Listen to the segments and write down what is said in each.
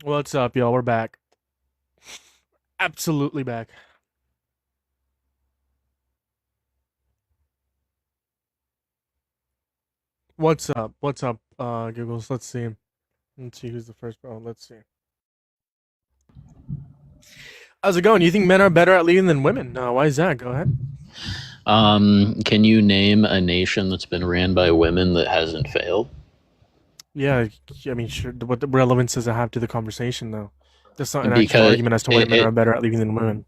What's up, y'all? We're back. Absolutely back. What's up? What's up, Googles? Let's see. Let's see who's the first. Oh, let's see. How's it going? You think men are better at leading than women? Why is that? Go ahead. Can you name a nation that's been ran by women that hasn't failed? Yeah, I mean, sure. What the relevance does it have to the conversation, though? That's not an actual Because argument as to why it, men are it better at leading than women.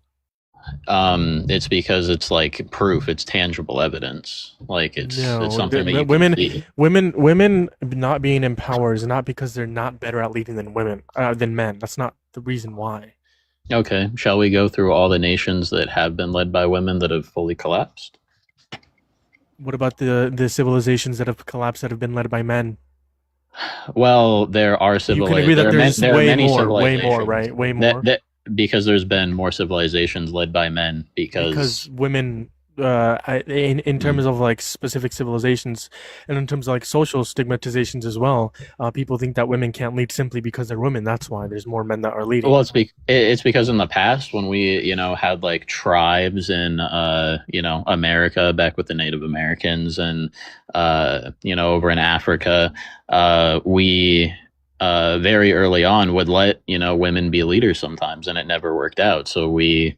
it's because it's like proof, it's tangible evidence. Like it's No, something that you can women, see. women not being in power is not because they're not better at leading than women, than men. That's not the reason why. Okay, shall we go through all the nations that have been led by women that have fully collapsed? What about the civilizations that have collapsed that have been led by men? Well, there are You can agree civili- that there are there's there are many way more, civilizations right? Way that more that because there's been more civilizations led by men because because women, in terms of like specific civilizations, and in terms of like social stigmatizations as well, people think that women can't lead simply because they're women. That's why there's more men that are leading. Well, it's because in the past when we had like tribes in America back with the Native Americans and over in Africa, we very early on would let women be leaders sometimes, and it never worked out. So we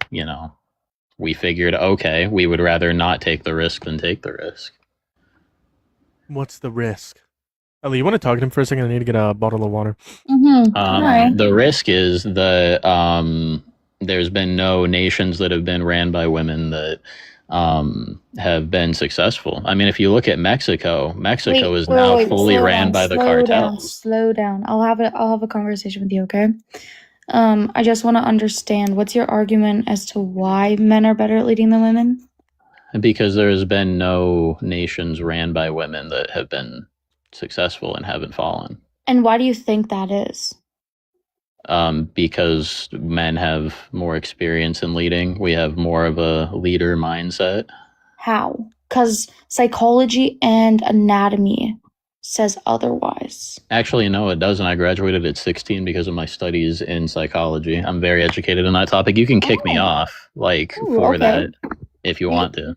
figured, okay, we would rather not take the risk than take the risk. What's the risk? Ellie, you want to talk to him for a second? I need to get a bottle of water. Hi. The risk is that there's been no nations that have been ran by women that have been successful. I mean, if you look at Mexico, Mexico Wait, is wait, now wait, fully slow ran down, by the slow down, cartels slow down. I'll have a conversation with you, okay? I just want to understand what's your argument as to why men are better at leading than women? because there's been no nations ran by women that have been successful and haven't fallen. And why do you think that is? Because men have more experience in leading. We have more of a leader mindset. How? Because psychology and anatomy says otherwise. Actually, no, it doesn't. I graduated at 16 because of my studies in psychology. I'm very educated in that topic. You can kick me Oh, off, like, ooh, for okay. that if you You, want to.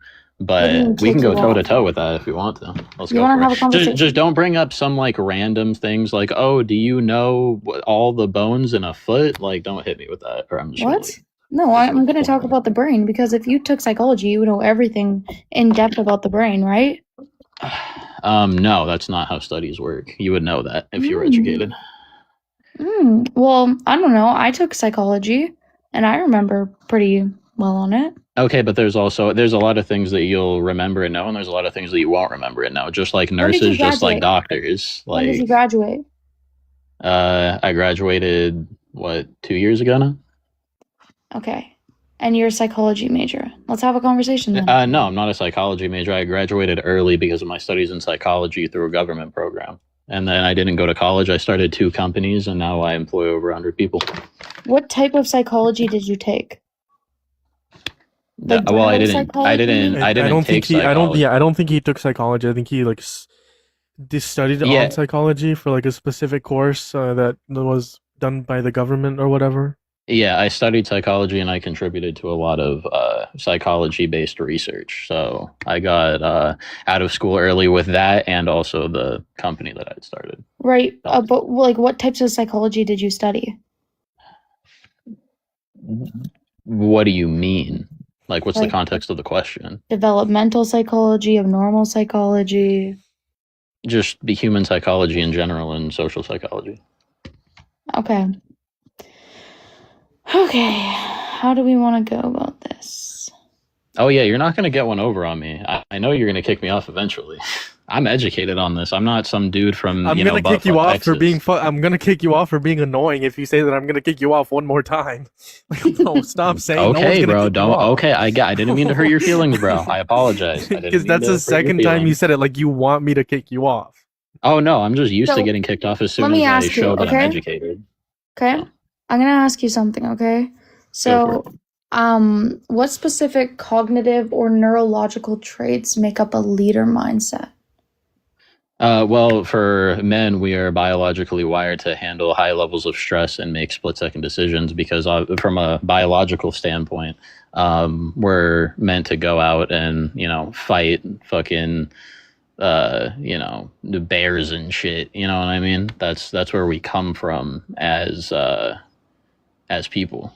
what do you But mean we can kick go you toe to off? toe with that if you want to. Let's You go want for to it. have a Just conversation? don't bring up some like random things like, oh, do you know all the bones in a foot? Like, don't hit me with that, or I'm just gonna What? leave. No, Just I'm like going to point talk blank. about the brain because if you took psychology, you would know everything in depth about the brain, right? No, that's not how studies work. You would know that if you were Mm. educated. Well, I don't know. I took psychology and I remember pretty well on it. Okay, but there's a lot of things that you'll remember and know, and there's a lot of things that you won't remember and know. Just like When did you nurses, just like graduate? doctors. When did you Like, graduate? I graduated what 2 years ago now. Okay. And you're a psychology major. Let's have a conversation then. No, I'm not a psychology major. I graduated early because of my studies in psychology through a government program, and then I didn't go to college. I started two companies, and now I employ over 100 people. What type of psychology did you take? Like Well, general psychology? I I didn't don't think take he. I don't. Yeah, psychology. I don't think he took psychology. I think he like studied on Yeah, psychology for like a specific course that was done by the government or whatever. Yeah, I studied psychology and I contributed to a lot of psychology based research. So I got out of school early with that and also the company that I'd started. Right. Helped. But like what types of psychology did you study? What do you mean? Like, what's the Like context of the question? developmental psychology, abnormal psychology. Just the human psychology in general and social psychology. Okay. Okay. How do we want to go about this? Oh, yeah, you're not going to get one over on me. I know you're going to kick me off eventually. I'm educated on this. I'm not some dude from, I'm gonna kick you buttfuck off for being. Texas. I'm gonna kick you off for being annoying if you say that I'm gonna kick you off one more time. Like, no, stop saying no one's Okay, gonna bro. kick you Don't. off. Okay, I didn't mean to hurt your feelings, bro. I apologize. I didn't Because mean that's to the hurt your second time you feelings. said it. Like you want me to kick you off. Oh no, I'm just used to So getting kicked off as let soon me as I ask you, show that I'm okay? educated. Okay. So I'm gonna ask you something, okay? go for it. So, what specific cognitive or neurological traits make up a leader mindset? Well, for men, we are biologically wired to handle high levels of stress and make split-second decisions because, from a biological standpoint, we're meant to go out and fight fucking the bears and shit. You know what I mean? That's where we come from as people.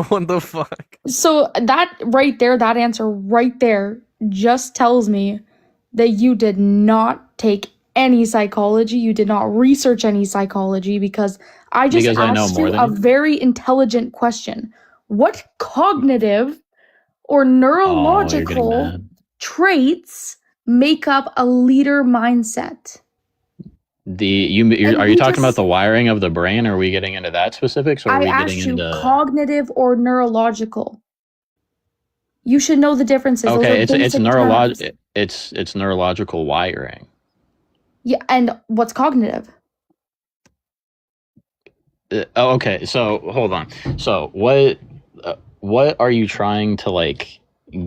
What the fuck? So that right there, that answer right there just tells me that you did not take any psychology. You did not research any psychology because I just Because I know asked more you than a you. very intelligent question. What cognitive or Oh, you're getting neurological mad. traits make up a leader mindset? Are you you talking about just- the wiring of the brain? Are we getting into that specifics, or are I we asked getting you into? cognitive or neurological. You should know the differences. Those Okay, are it's basic terms. it's neurological wiring. Yeah, and what's cognitive? Okay, so hold on. So what are you trying to like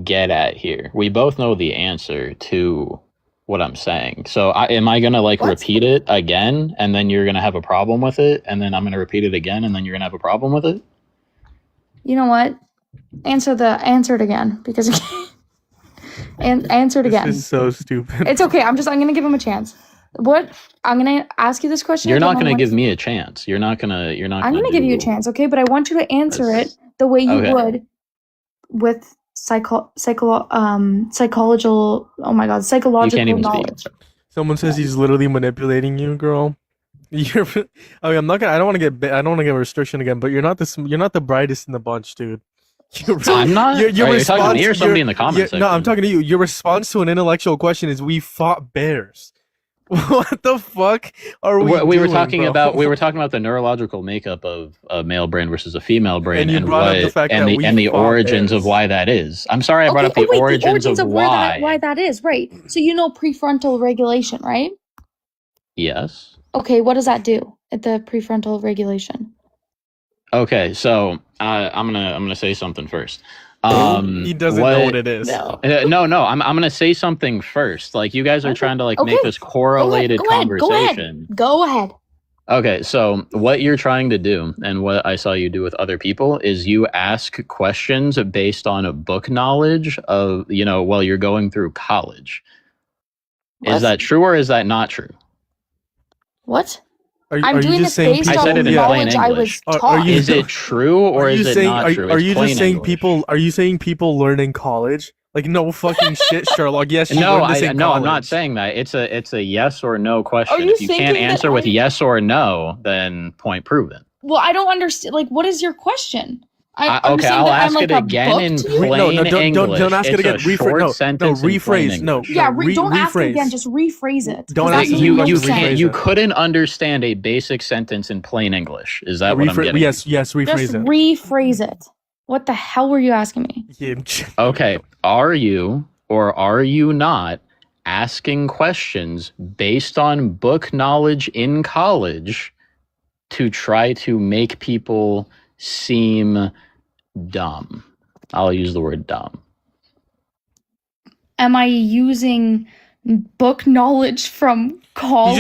get at here? We both know the answer to what I'm saying. So am I gonna like What? repeat it again, and then you're gonna have a problem with it, and then I'm gonna repeat it again, and then you're gonna have a problem with it? You know what? Answer it again because and answer it This again. is so stupid. It's okay. I'm gonna give him a chance. What? I'm gonna ask you this question. You're again not on gonna give Wednesday. me a chance. You're not gonna. I'm gonna give you a chance, okay? But I want you to answer it the way you Okay. would with psychological. Oh my god, psychological even speak. knowledge. Someone says he's literally manipulating you, girl. You're. I mean, I'm not gonna. I don't want to get. I don't want to get a restriction again. But you're not this. You're not the brightest in the bunch, dude. I'm not. Are you talking to me or somebody in the comments No, I'm section? talking to you. Your response to an intellectual question is, "We fought bears." What the fuck are we? We were doing, talking bro? about the neurological makeup of a male brain versus a female brain, And you and brought up the fact that we the fought origins bears. of why that is. I'm sorry, I brought up the wait, origins of why. why that is, right? So you know prefrontal regulation, right? Yes. Okay, what does that do at the prefrontal regulation? Okay, so I'm gonna say something first. He doesn't know what it is. No. No. I'm gonna say something first. Like you guys are Okay, trying to like okay. make this correlated conversation. Go ahead. Okay, so what you're trying to do, and what I saw you do with other people, is you ask questions based on a book knowledge of, while you're going through college. What? Is that true or is that not true? What? Are I'm you doing just this saying based I people? said on it in plain knowledge I was English. Are taught. you- Is it true or Are is you it saying? not true? Are It's you plain just saying English. people? Are you saying people learn in college? Like no fucking shit, Sherlock. Yes, you No, learned this in I'm not college. saying that. It's a yes or no question. you If you can't thinking that answer with I- yes or no, then point proven. Well, I don't understand. Like, what is your question? Okay, I'm saying I'll that I'm ask like it a again book in to you? plain don't English. ask it It's again. a short sentence in plain rephrase. No, English. Yeah, no, don't ask it rephrase. again. Just rephrase it. 'cause Don't that's ask what it You again, just just said. rephrase you it. couldn't understand a basic sentence in plain English. Is that what I'm getting? Yes, rephrase Just it. rephrase it. What the hell were you asking me? Yeah. Okay, are you or are you not asking questions based on book knowledge in college to try to make people seem dumb? I'll use the word dumb. Am I using book knowledge from college?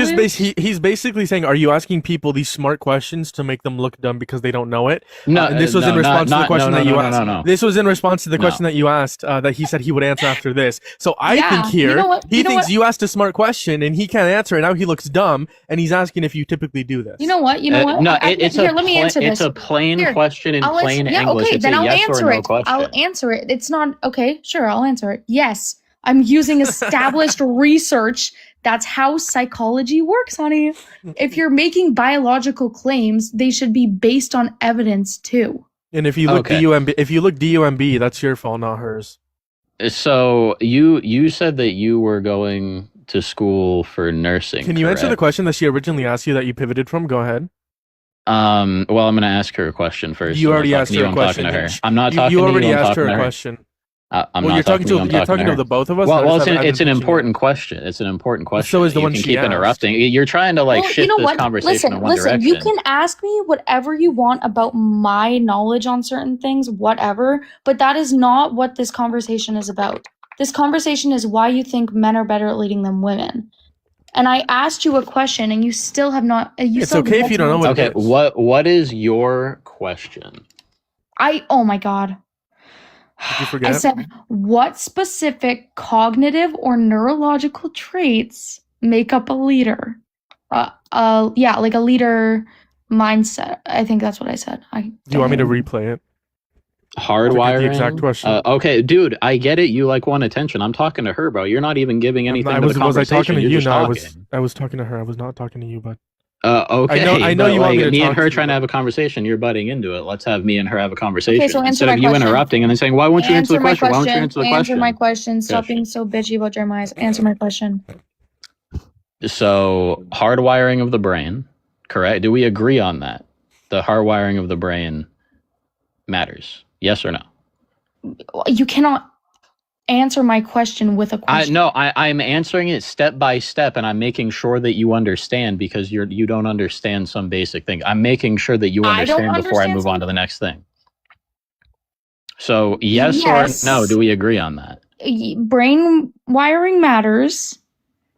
He's basically saying, are you asking people these smart questions to make them look dumb because they don't know it? No, And this was in response to the question that you asked. No. This was in response to the No. question that you asked that he said he would answer after this. So I Yeah, think here you know what? he You know thinks what? you asked a smart question and he can't answer it. Now he looks dumb and he's asking if you typically do this. You know what? You know what? No, Here, let me answer it's this. a plain Here, question in I'll plain answer, English. okay, It's then a I'll yes answer or no it. question. I'll answer it. It's not okay. Sure, I'll answer it. Yes, I'm using established research. That's how psychology works, honey. If you're making biological claims, they should be based on evidence too. And if you look Okay. DUMB, that's your fault, not hers. So you said that you were going to school for nursing. Can you answer the correct? question that she originally asked you that you pivoted from? Go ahead. Well, I'm going to ask her a question first. You I'm not already talking asked to you, her a I'm question. talking to her. I'm not You talking to you. already I'm asked talking her to a her. question. I'm Well, not you're talking to you, I'm you're talking to her. the both of us. Well, or is that it's an individually? important question. It's an important question. So is the you one can she keep asked. interrupting. You're trying to like Well, shift this conversation in one listen. direction. You can ask me whatever you want about my knowledge on certain things, whatever. But that is not what this conversation is about. This conversation is why you think men are better at leading than women. And I asked you a question, and you still have not. It's okay if you don't know what. Okay, what is your question? Oh my god. Did you forget? I said, what specific cognitive or neurological traits make up a leader? Yeah, like a leader mindset. I think that's what I said. Do you want me to replay it? Hardwiring. The exact question. Okay, dude, I get it. You want attention. I'm talking to her, bro. You're not even giving anything to the conversation. Was I talking to You're you? just No, talking. I was talking to her. I was not talking to you, but. Okay. I know you want me to me talk and her to trying you. to have a conversation. You're butting into it. Let's have me and her have a conversation Okay, so answer instead my of you question. interrupting and then saying, "Why won't you answer the my question? Why won't you answer the question?" Answer my question. Stop Yes. being so bitchy about Jeremiah's. Answer my question. So, hardwiring of the brain, correct? Do we agree on that? The hardwiring of the brain matters. Yes or no? You cannot answer my question with a question. I'm answering it step by step, and I'm making sure that you understand because you don't understand some basic thing. I'm making sure that you I don't understand before I understand move on to the next thing. So, yes or no? Do we agree on that? Brain wiring matters.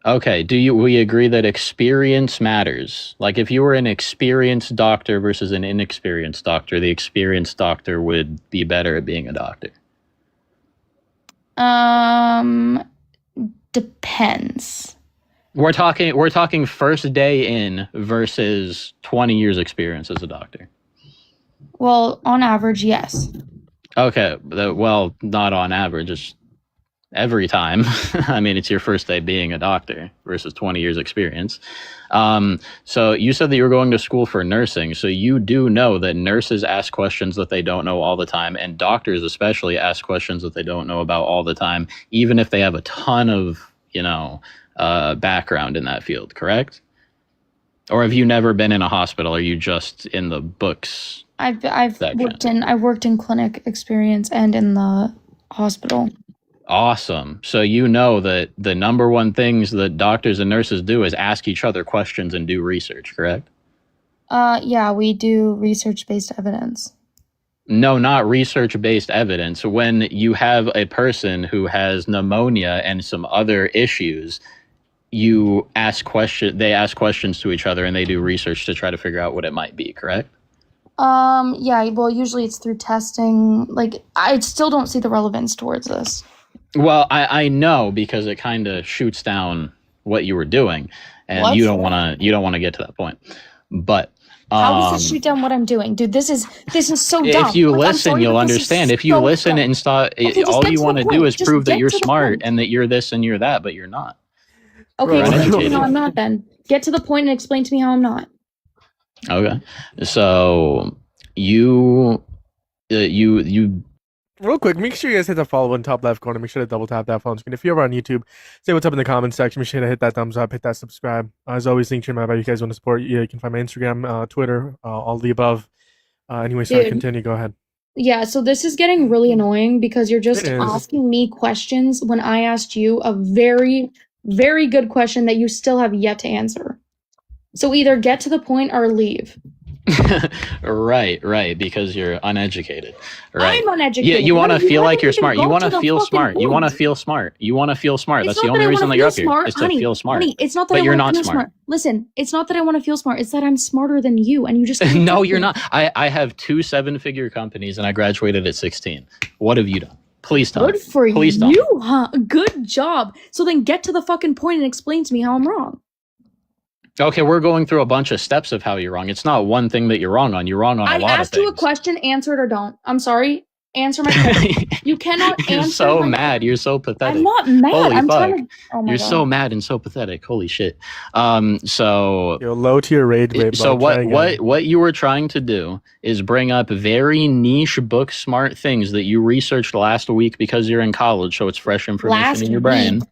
Okay. We agree that experience matters? Like if you were an experienced doctor versus an inexperienced doctor, the experienced doctor would be better at being a doctor. Depends. We're talking first day in versus 20 years experience as a doctor. Well, on average, yes. Okay. Well, not on average. It's every time. I mean, it's your first day being a doctor versus 20 years experience. So you said that you were going to school for nursing. So you do know that nurses ask questions that they don't know all the time. And doctors especially ask questions that they don't know about all the time, even if they have a ton of, background in that field, correct? Or have you never been in a hospital? Are you just in the books? I've worked in clinic experience and in the hospital. Awesome. So you know that the number one things that doctors and nurses do is ask each other questions and do research, correct? Yeah, we do research-based evidence. No, not research-based evidence. When you have a person who has pneumonia and some other issues, they ask questions to each other and they do research to try to figure out what it might be, correct? Yeah, well, usually it's through testing. Like, I still don't see the relevance towards this. Well, I know because it kind of shoots down what you were doing, and What? you don't want to get to that point. But How does it shoot down what I'm doing, dude? This is so dumb. if you Like, I'm listen, sorry, you'll but this is understand. If you so listen dumb. and stop, Okay, just all get you to the want to do point. is Just prove that get you're to the smart point. and that you're this and you're that, but you're not. Okay, Right. explain to me how I'm not then. Get to the point and explain to me how I'm not. Okay, so you Real quick, make sure you guys hit the follow button top left corner. Make sure to double tap that phone screen. If you're over on YouTube, say what's up in the comments section. Make sure to hit that thumbs up, hit that subscribe. As always, think about you guys want to support. Yeah, you can find my Instagram, Twitter, all the above. Anyway, so Dude. continue. Go ahead. Yeah, so this is getting really annoying because you're just It is. asking me questions when I asked you a very, very good question that you still have yet to answer. So either get to the point or leave. right, because you're uneducated. Right. I'm uneducated. Yeah, you want to What do feel like want you're me to smart. go You want to to the feel fucking smart. You want to point? feel smart. You want to feel smart. It's That's the not only that I reason wanna that you're up feel here smart, is to honey, feel smart. Honey, it's not that But I you're want not to feel smart. smart. Listen, it's not that I want to feel smart. It's that I'm smarter than you, and you just can't No, get you're it. not. I have 2 7-figure companies and I graduated at 16. What have you done? Please tell me. Good for Please tell me. you, huh? Good job. So then get to the fucking point and explain to me how I'm wrong. Okay, we're going through a bunch of steps of how you're wrong. It's not one thing that you're wrong on. You're wrong on a I lot of asked you a things. question, answer it or don't. I'm sorry. Answer my question. You cannot You're answer so my mad. You're so pathetic. I'm not mad. Holy I'm fuck. trying to. Oh my You're God. so mad and so pathetic. Holy shit. So Yo, low tier rage rate. so bro. Try again. what you were trying to do is bring up very niche book smart things that you researched last week because you're in college, so it's fresh information Last in your brain. week.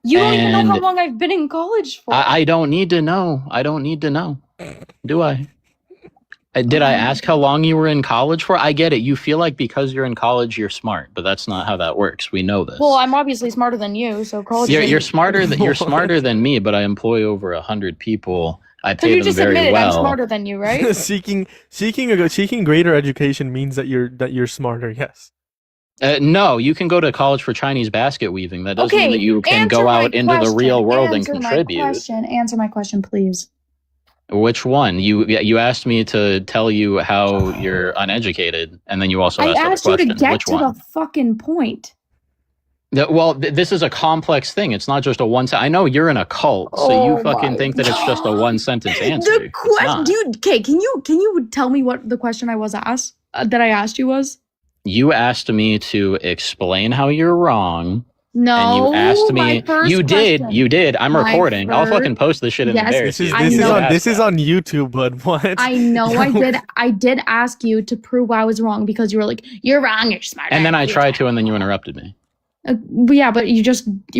You don't even know how And long I've been in college for. I don't need to know. I don't need to know. Do I? Did I ask how long you were in college for? I get it. You feel like because you're in college, you're smart, but that's not how that works. We know this. Well, I'm obviously smarter than you, so college. You're is- smarter than me, but I employ over 100 people. I So pay you them just very admitted I'm well. smarter than you, right? seeking greater education means that you're smarter. Yes. No, you can go to college for Chinese basket weaving. That doesn't mean Okay, that you can answer go my out into the real world and Answer my contribute. question. Answer my question, please. Which one? You asked me to tell you how you're uneducated, and then you also I asked asked other you to questions. get Which to one? the fucking point. Well, this is a complex thing. It's not just a one. I know you're in a cult, so Oh you fucking my think that it's just a God. one sentence answer. The It's question, not. dude. Okay, can you tell me what the question I was asked that I asked you was? You asked me to explain how you're wrong. No, And you asked my me. first You question. did. I'm My recording. I'll first- fucking post this shit in Yes, the bear. This is I know. this is on YouTube, but what? I know I did ask you to prove I was wrong because you were like, "You're wrong, you're smart." And then I tried to, and then you interrupted me. Yeah, but you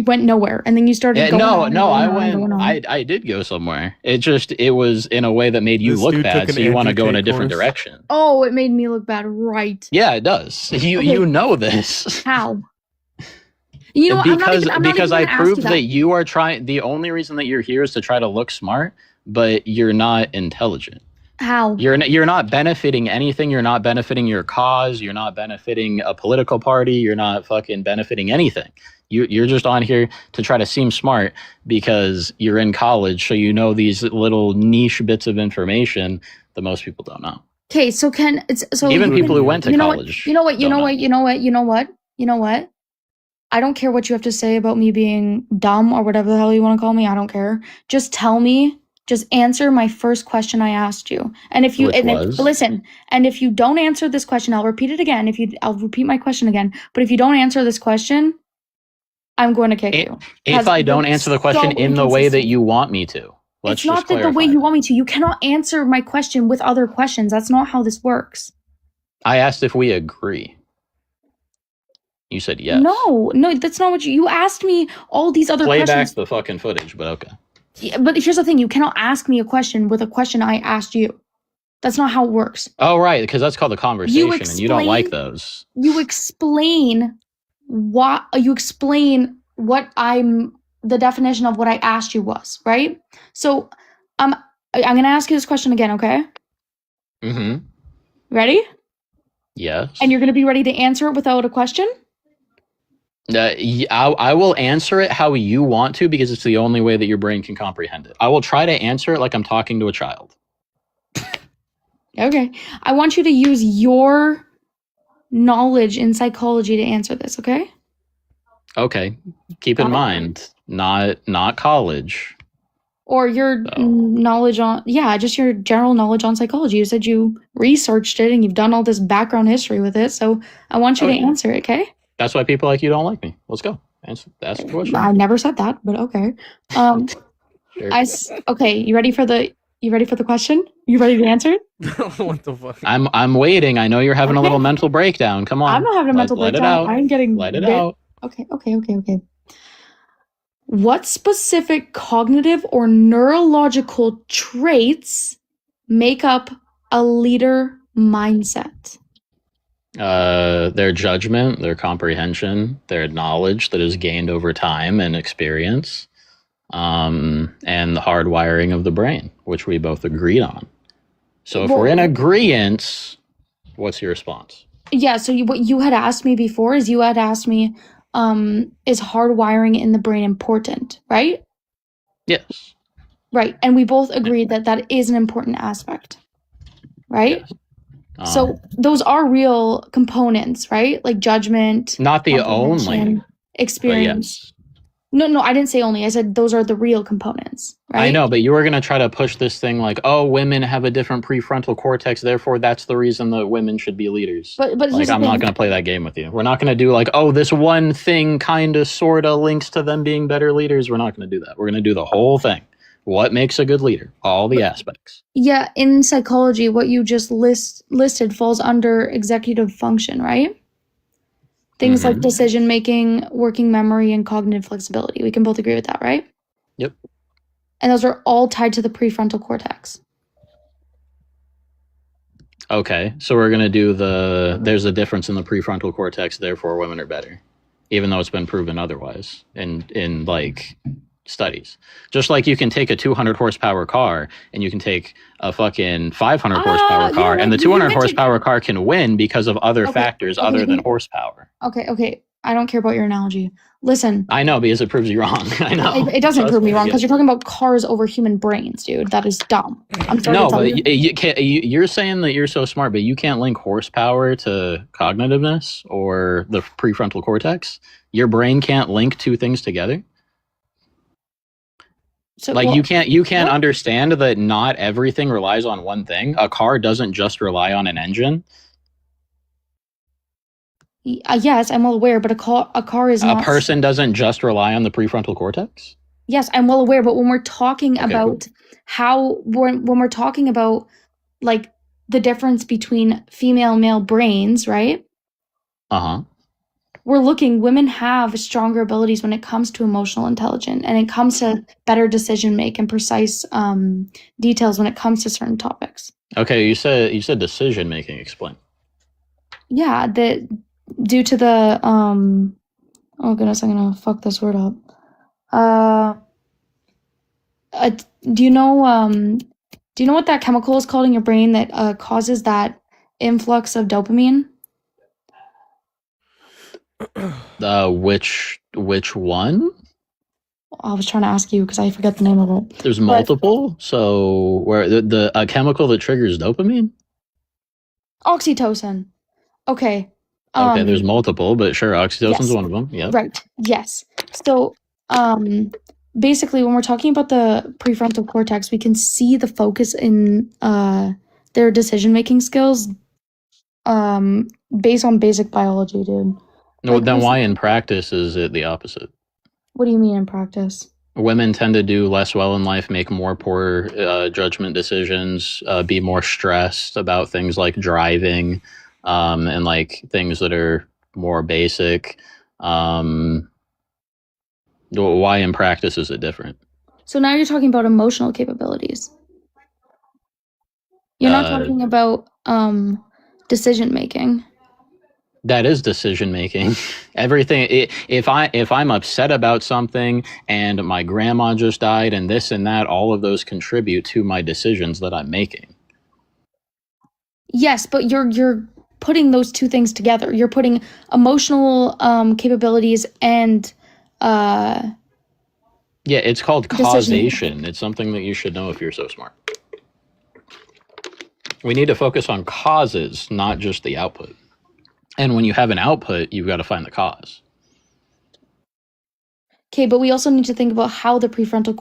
went nowhere, and then you started. Going on and No, going I on and going went. on. I did go somewhere. It was in a way that made you This look dude bad, took an so you want to Andrew go in a Tate different course. direction. Oh, it made me look bad, right? Yeah, it does. You Okay. you know this. How? You know what? because I'm not even I gonna ask proved you that you are trying. The only reason that you're here is to try to look smart, but you're not intelligent. How? You're not benefiting anything. You're not benefiting your cause. You're not benefiting a political party. You're not fucking benefiting anything. You're just on here to try to seem smart because you're in college, so you know these little niche bits of information that most people don't know. Okay, so Even people who went to you know college. You know what? You don't know what? You know what? You know what? You know what? I don't care what you have to say about me being dumb or whatever the hell you want to call me. I don't care. Just tell me. Just answer my first question I asked you. And if you listen, and if you don't answer this question, I'll repeat it again. I'll repeat my question again. But if you don't answer this question, I'm going to kick you. If I don't answer the question in the way that you want me to. It's not that the way you want me to. You cannot answer my question with other questions. That's not how this works. I asked if we agree. You said yes. No, that's not what you asked me. All these other Play questions. back the fucking footage, but okay. Yeah, but here's the thing: you cannot ask me a question with a question I asked you. That's not how it works. Oh, right, because that's called a conversation, and you don't like those. You explain what the definition of what I asked you was, right? So, I'm gonna ask you this question again, okay? Mm-hmm. Ready? Yes. And you're gonna be ready to answer it without a question? I will answer it how you want to because it's the only way that your brain can comprehend it. I will try to answer it like I'm talking to a child. Okay. I want you to use your knowledge in psychology to answer this, okay? Okay. Keep in mind, not college. Or your knowledge on, just your general knowledge on psychology. You said you researched it and you've done all this background history with it. So I want you to answer it, okay? That's why people like you don't like me. Let's go. Ask the question. I never said that, but okay. Sure. Okay, you ready for the question? You ready to answer it? What the fuck? I'm waiting. I know you're having a little mental breakdown. Come on. I'm not having a mental breakdown. Let it out. I'm getting Let it out. Okay. What specific cognitive or neurological traits make up a leader mindset? Their judgment, their comprehension, their knowledge that is gained over time and experience, and the hardwiring of the brain, which we both agreed on. So if we're in agreement, what's your response? Yeah, so what you had asked me before is you had asked me, is hardwiring in the brain important, right? Yes. Right, and we both agreed that is an important aspect, right? Yes. So those are real components, right? Like judgment, not the only comprehension, experience. Yes. No, I didn't say only. I said those are the real components, right? I know, but you were going to try to push this thing like, oh, women have a different prefrontal cortex, therefore that's the reason that women should be leaders. But like, I'm not going to play that game with you. We're not going to do like, oh, this one thing kind of sort of links to them being better leaders. We're not going to do that. We're going to do the whole thing. What makes a good leader? All the aspects. Yeah, in psychology, what you just listed falls under executive function, right? Things like decision making, working memory, and cognitive flexibility. We can both agree with that, right? Yep. And those are all tied to the prefrontal cortex. Okay, so we're going to do there's a difference in the prefrontal cortex, therefore women are better, even though it's been proven otherwise in like studies. Just like you can take a 200 horsepower car and you can take a fucking 500 horsepower car, and the 200 horsepower car can win because of other factors other than horsepower. Okay. I don't care about your analogy. Listen. I know, because it proves you wrong. I know. It doesn't prove me wrong, because you're talking about cars over human brains, dude. That is dumb. I'm sorry No, to tell but you're saying that you're so smart, but you can't link horsepower to cognitiveness or the prefrontal cortex. Your brain can't link two things together. So, Like well, you can't understand that not everything relies on one thing. A car doesn't just rely on an engine. yes, I'm well aware, but a car is not. A person doesn't just rely on the prefrontal cortex. Yes, I'm well aware, but when we're talking Okay, about when we're talking about like the difference between female and male brains, right? Uh-huh. Women have stronger abilities when it comes to emotional intelligence, and it comes to better decision make and precise details when it comes to certain topics. Okay, you said decision making. Explain. Yeah, due to the oh goodness, I'm gonna fuck this word up. Do you know what that chemical is called in your brain that causes that influx of dopamine? Which one? I was trying to ask you because I forget the name of it. There's multiple. So where the chemical that triggers dopamine? Oxytocin. Okay. Okay, there's multiple, but sure, oxytocin's yes. one of them. Yeah. Right. Yes. So, basically, when we're talking about the prefrontal cortex, we can see the focus in their decision-making skills, based on basic biology, dude. No, then why in practice is it the opposite? What do you mean in practice? Women tend to do less well in life, make more poor judgment decisions, be more stressed about things like driving, and like things that are more basic. Why in practice is it different? So now you're talking about emotional capabilities. You're not talking about decision making. That is decision making. Everything. If I'm upset about something and my grandma just died and this and that, all of those contribute to my decisions that I'm making. Yes, but you're putting those two things together. You're putting emotional capabilities and yeah, it's called causation. It's something that you should know if you're so smart. We need to focus on causes, not just the output. And when you have an output, you've got to find the cause. Okay, but we also need to think about how the prefrontal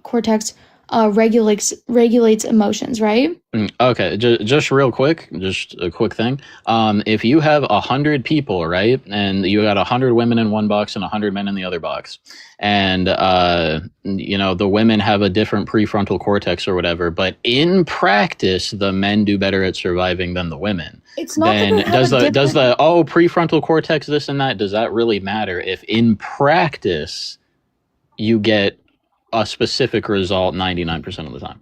cortex regulates emotions, right? Okay, just real quick, just a quick thing. If you have 100 people, right, and you got 100 women in one box and 100 men in the other box, and the women have a different prefrontal cortex or whatever, but in practice, the men do better at surviving than the women. It's not. Then does the prefrontal cortex this and that, does that really matter if in practice you get a specific result 99% of the time?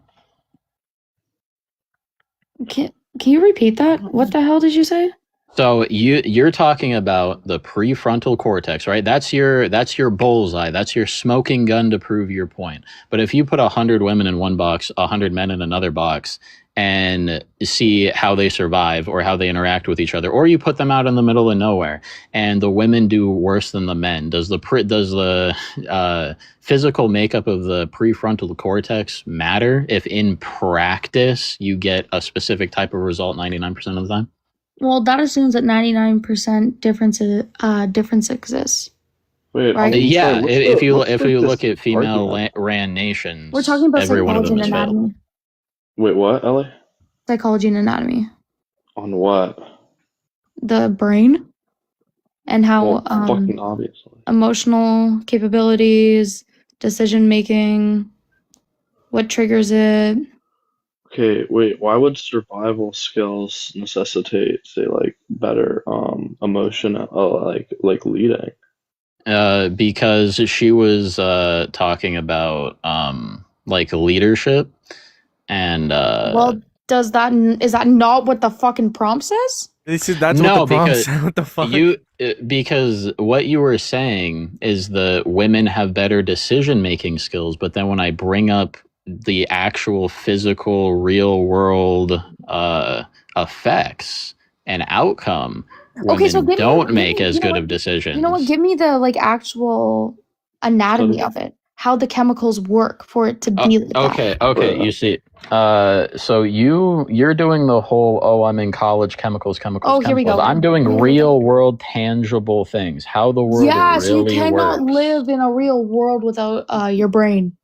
Can you repeat that? What the hell did you say? So you're talking about the prefrontal cortex, right? That's your bullseye. That's your smoking gun to prove your point. But if you put 100 women in one box, 100 men in another box, and see how they survive or how they interact with each other, or you put them out in the middle of nowhere and the women do worse than the men, does the physical makeup of the prefrontal cortex matter if in practice you get a specific type of result 99% of the time? Well, that assumes that 99% difference exists. Wait, right? Yeah, if you look at female ran nations, we're talking about every one of psychology them and is anatomy. Wait, what, Ellie? Psychology and anatomy. On what? The brain and how Well, fucking obviously. emotional capabilities, decision making, what triggers it. Okay, wait, why would survival skills necessitate, say, like, better emotion, like leading? Because she was talking about like leadership and Well, is that not what the fucking prompt says? That's no, what the prompt because said. What the fuck? because what you were saying is the women have better decision making skills, but then when I bring up the actual physical real world effects and outcome, Okay, so women give me, don't give make me, as you know good what? of decisions. You know what? Give me the like actual anatomy of it, how the chemicals work for it to be like that. Okay, Bruh. you see, so you're doing the whole, I'm in college, chemicals. Oh, here we go. I'm doing Here we go. real world tangible things, how the world Yeah, so you really cannot works. live in a real world without your brain.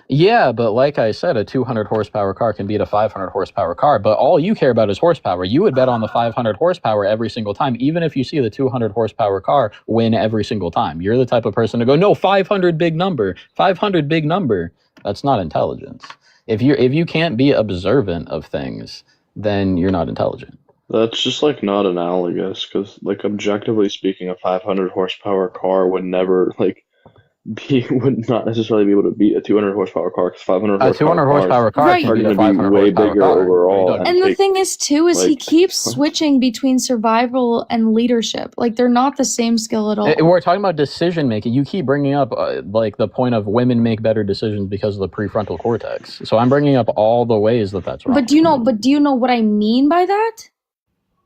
Yeah, but like I said, a 200 horsepower car can beat a 500 horsepower car, but all you care about is horsepower. You would bet on the 500 horsepower every single time, even if you see the 200 horsepower car win every single time. You're the type of person to go, no, 500 big number, 500 big number. That's not intelligence. If you can't be observant of things, then you're not intelligent. That's just like not analogous because like objectively speaking, a 500 horsepower car would never like would not necessarily be able to beat a 200 horsepower car because 500 A 200 horsepower car Right. can are beat going a to be 500 way horsepower bigger car. overall. And the take, thing is too is he like, keeps switching between survival and leadership. Like they're not the same skill at all. We're talking about decision making. You keep bringing up like the point of women make better decisions because of the prefrontal cortex. So I'm bringing up all the ways that's wrong. But do you know what I mean by that?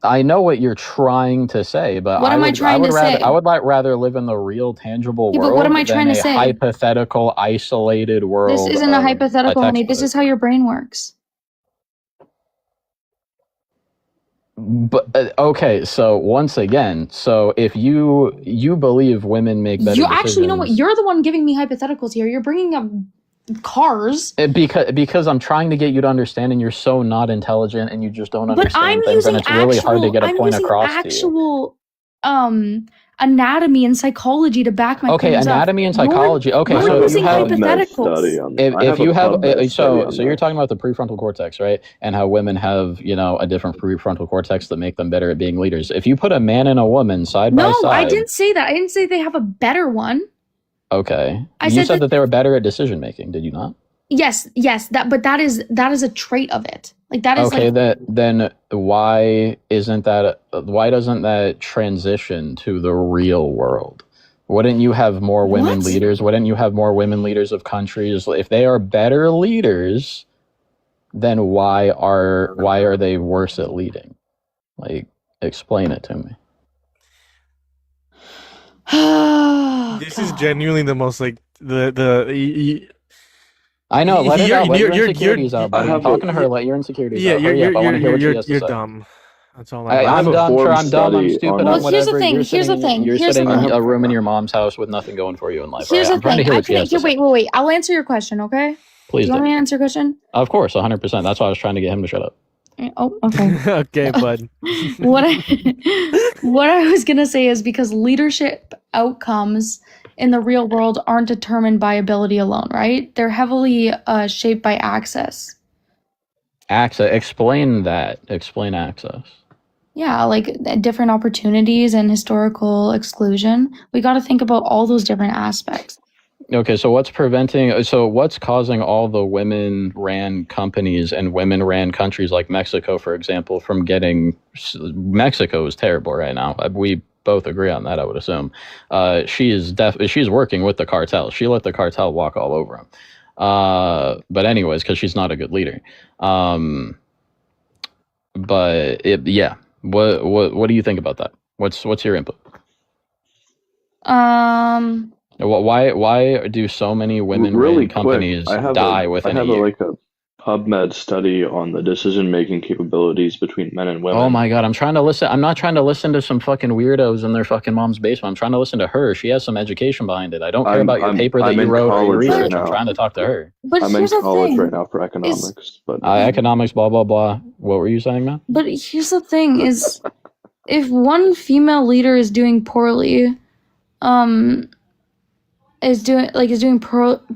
I know what you're trying to say, but What am I trying to say? I would rather live in the real, tangible Yeah, world. but what am I trying than to a say? Hypothetical, isolated world. This isn't a hypothetical, honey. This textbook. is how your brain works. But okay, so once again, so if you believe women make better You decisions, actually, you know what? You're the one giving me hypotheticals here. You're bringing up cars. because I'm trying to get you to understand, and you're so not intelligent, and you just don't But understand I'm things, using and it's really hard to get a point across to you. actual anatomy and psychology to back my Okay, claims up. anatomy and psychology. Okay, you're so if using you have hypotheticals. if you have so so you're talking about the prefrontal cortex, right? And how women have, a different prefrontal cortex that make them better at being leaders. If you put a man and a woman side by No, side, I didn't say that. I didn't say they have a better one. okay, I you said said that they were better at decision making, did you not? Yes, but that is a trait of it. Like that is Okay, like, then why doesn't that transition to the real world? Wouldn't you have more women What? leaders? Wouldn't you have more women leaders of countries? If they are better leaders, then why are they worse at leading? Like, explain it to me. This is genuinely the most like the I know. Let it out. Let your you're- insecurities out, buddy. I I'm have talking to her. Let your insecurities yeah out. Hurry up. I want to hear what she has to you're say. dumb. That's all I'm I'm. dumb. Sure, I'm dumb. I'm study stupid. on- I'm Well, here's the whatever. thing, You're here's the sitting, thing, You're here's the sitting in thing. a room in your mom's house with nothing going for you in life. here's Right? the I'm trying to thing. hear what she has to say. Wait. I'll answer your question, okay? Please Do you want do. me to answer your question? Of course, 100%. That's why I was trying to get him to shut up. Oh, okay. Okay, bud. what I was gonna say is because leadership outcomes in the real world aren't determined by ability alone, right? They're heavily shaped by access. Access. Explain that. Explain access. Yeah, like different opportunities and historical exclusion. We got to think about all those different aspects. Okay, so what's causing all the women-ran companies and women-ran countries like Mexico, for example, from getting... Mexico is terrible right now. We both agree on that, I would assume. She's working with the cartel. She let the cartel walk all over him. But anyways, because she's not a good leader. Yeah. What do you think about that? What's your input? Why do so many women-run companies die within a year? I have a PubMed study on the decision-making capabilities between men and women. Oh my god, I'm trying to listen. I'm not trying to listen to some fucking weirdos in their fucking mom's basement. I'm trying to listen to her. She has some education behind it. I don't care about your paper that you wrote or your research. I'm trying to talk to her. But I'm in here's the college thing. right now for economics, but Economics, blah blah blah. What were you saying, man? But here's the thing: is if one female leader is doing poorly,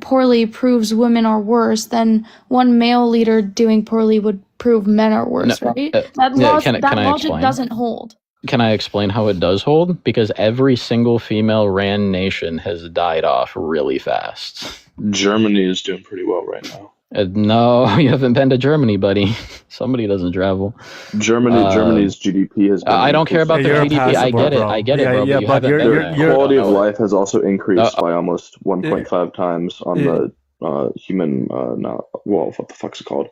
poorly proves women are worse, then one male leader doing poorly would prove men are worse, right? That logic explain? doesn't hold. Can I explain how it does hold? Because every single female-ran nation has died off really fast. Germany is doing pretty well right now. No, you haven't been to Germany, buddy. Somebody doesn't travel. Germany's GDP has been I don't care about Hey, the you're a GDP. I passport, get it. bro. I get it, Yeah, bro. yeah, But you but haven't you're- been you're- there. you're- quality I of know it. life has also increased by almost 1.5 times on Yeah. the human what the fuck's it called?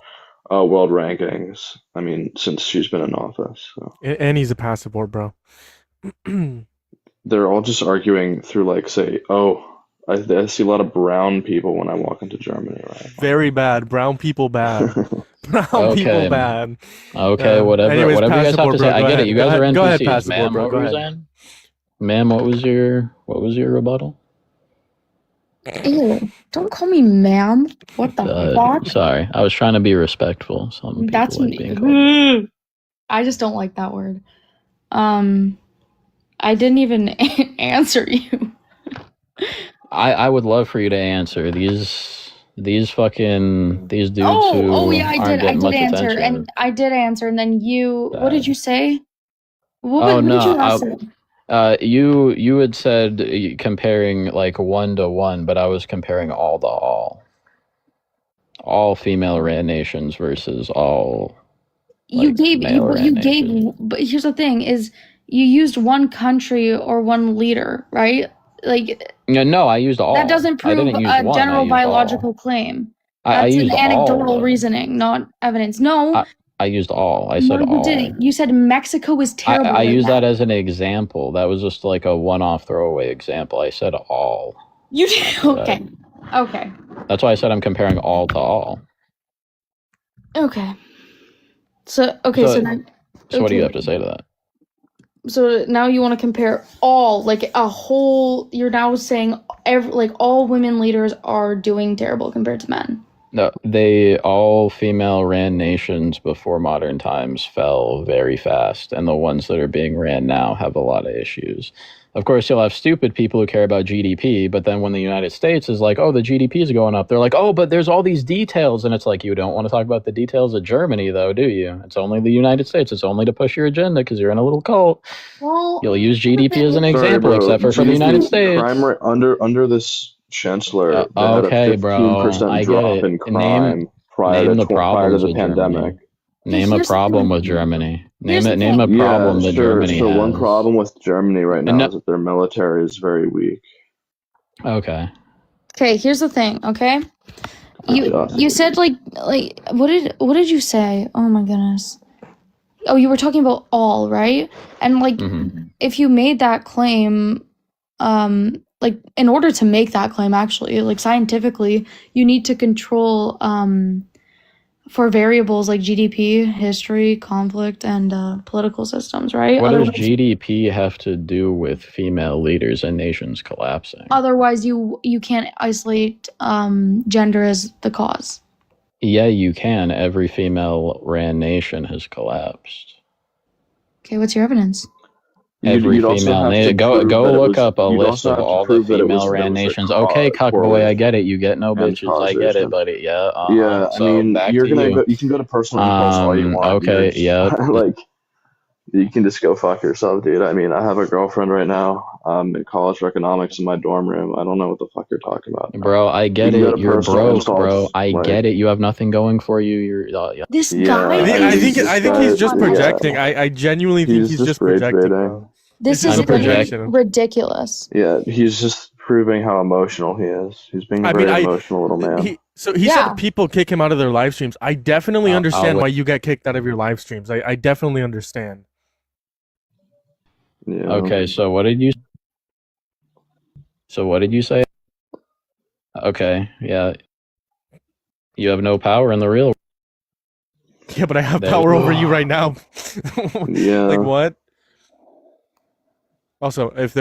World rankings. I mean, since she's been in office. So. And he's a passport, bro. They're all just arguing through like say, oh, I see a lot of brown people when I walk into Germany, right? Very bad. Brown people bad. Brown Okay. people bad. Okay, whatever. Anyways, Whatever you guys have passport, to bro, say. I go get ahead. it. You guys are Go ahead, NPCs, passport, ma'am. bro, What go were you ahead. saying? Ma'am, what was your rebuttal? Ew, don't call me ma'am. What the fuck? Sorry, I was trying to be respectful. Some people That's like being called. I just don't like that word. I didn't even answer you. I would love for you to answer these dudes who yeah, I aren't did getting much answer, attention. and I did answer, and then you. What did you say? What Oh, did you no, ask? You had said comparing like 1 to 1, but I was comparing all to all female ran nations versus all. You like, gave male what you ran gave, nations. but here's the thing: is you used one country or one leader, right? Like No, I used all. that doesn't I prove didn't use a one, I general used all. biological claim. I That's used an all, anecdotal though. reasoning, not evidence. No, I used all. I said no, you all. didn't. You said Mexico is terrible. I right used now. that as an example. That was just like a one-off throwaway example. I said all. You did. Okay. Okay. That's why I said I'm comparing all to all. Okay. So then. So what do you have to say to that? So now you want to compare all, like a whole. You're now saying all women leaders are doing terrible compared to men. No, all female ran nations before modern times fell very fast, and the ones that are being ran now have a lot of issues. Of course, you'll have stupid people who care about GDP, but then when the United States is like, oh, the GDP is going up, they're like, oh, but there's all these details, and it's like, you don't want to talk about the details of Germany, though, do you? It's only the United States. It's only to push your agenda because you're in a little cult. Well, You'll use GDP as an Sorry, example, bro. except for the United States. Crime rate under this chancellor, they had Okay, a 15% bro, I get drop it. in crime prior name to the problems the with pandemic. Germany. Name a Here's the problem thing. with Germany. Here's the Name a thing. problem that sure. Germany So has. one problem with Germany right now No. is that their military is very weak. Okay. Okay, here's the thing. Okay, Yeah. you said like what did you say? Oh my goodness. Oh, you were talking about all, right? And like Mhm. if you made that claim, like in order to make that claim, actually, like scientifically, you need to control for variables like GDP, history, conflict, and political systems, right? What does Otherwise, GDP have to do with female leaders and nations collapsing? otherwise you can't isolate gender as the cause. Yeah, you can. Every female ran nation has collapsed. Okay, what's your evidence? Every You'd also female have to nation. Go prove that it look was- up a you'd list also of have to all the prove that it was- female there ran was a nations. Okay, cuck boy, correlation I get it. You get no and bitches. I get causation. it, buddy. Yeah. Yeah, So I mean, back you're to gonna you. go. You can go to personal impulse all you want. Okay, You're just- yep. like, you can just go fuck yourself, dude. I mean, I have a girlfriend right now. In college for economics in my dorm room. I don't know what the fuck you're talking about. Bro, I get You can go it. to You're personal broke, impulse, bro. I like- get it. You have nothing going for you. You're yeah. This Yeah, guy. I think is- he's just Yeah. projecting. I genuinely think He's he's just just rage projecting. baiting. Bro. This This is is a projection. ridiculous. Yeah, he's just proving how emotional he is. He's being a I mean, very emotional little man. He Yeah. said people kick him out of their live streams. I definitely I'll understand let- why you get kicked out of your live streams. I definitely understand. Yeah. Okay, so what did you say? Okay, yeah. You have no power in the real. Yeah, but I have That- power over you right now. Yeah. Like what? Also, if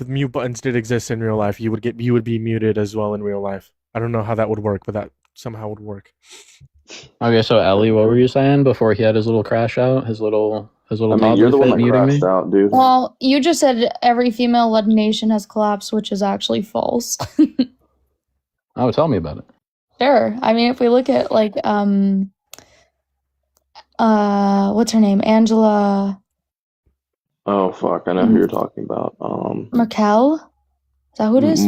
mute buttons did exist in real life, you would be muted as well in real life. I don't know how that would work, but that somehow would work. Okay, so Ellie, what were you saying before he had his little crash out? His little I toddler mean, you're the one fit that muting me? crashed out, dude. Well, you just said every female-led nation has collapsed, which is actually false. Oh, tell me about it. Sure. I mean, if we look at like what's her name? Angela Oh fuck, I know who you're talking about. Merkel? Is that who it is?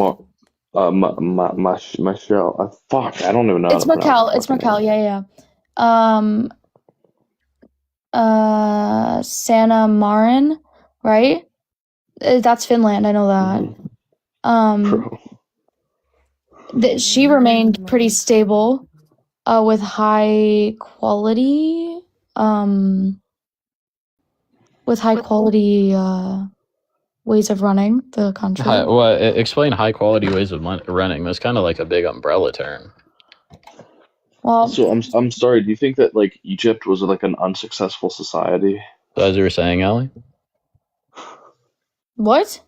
Michelle. Fuck, I don't even know how It's to pronounce Mikkel. her It's fucking Mikkel. name. Yeah, yeah. Sanna Marin, right? That's Finland. I know that. Mhm. Um, Bro. she remained pretty stable, with high quality, with high quality ways of running the country. Explain high quality ways of running. That's kind of like a big umbrella term. Well, So I'm sorry. Do you think that like Egypt was like an unsuccessful society? So as you were saying, Allie. what?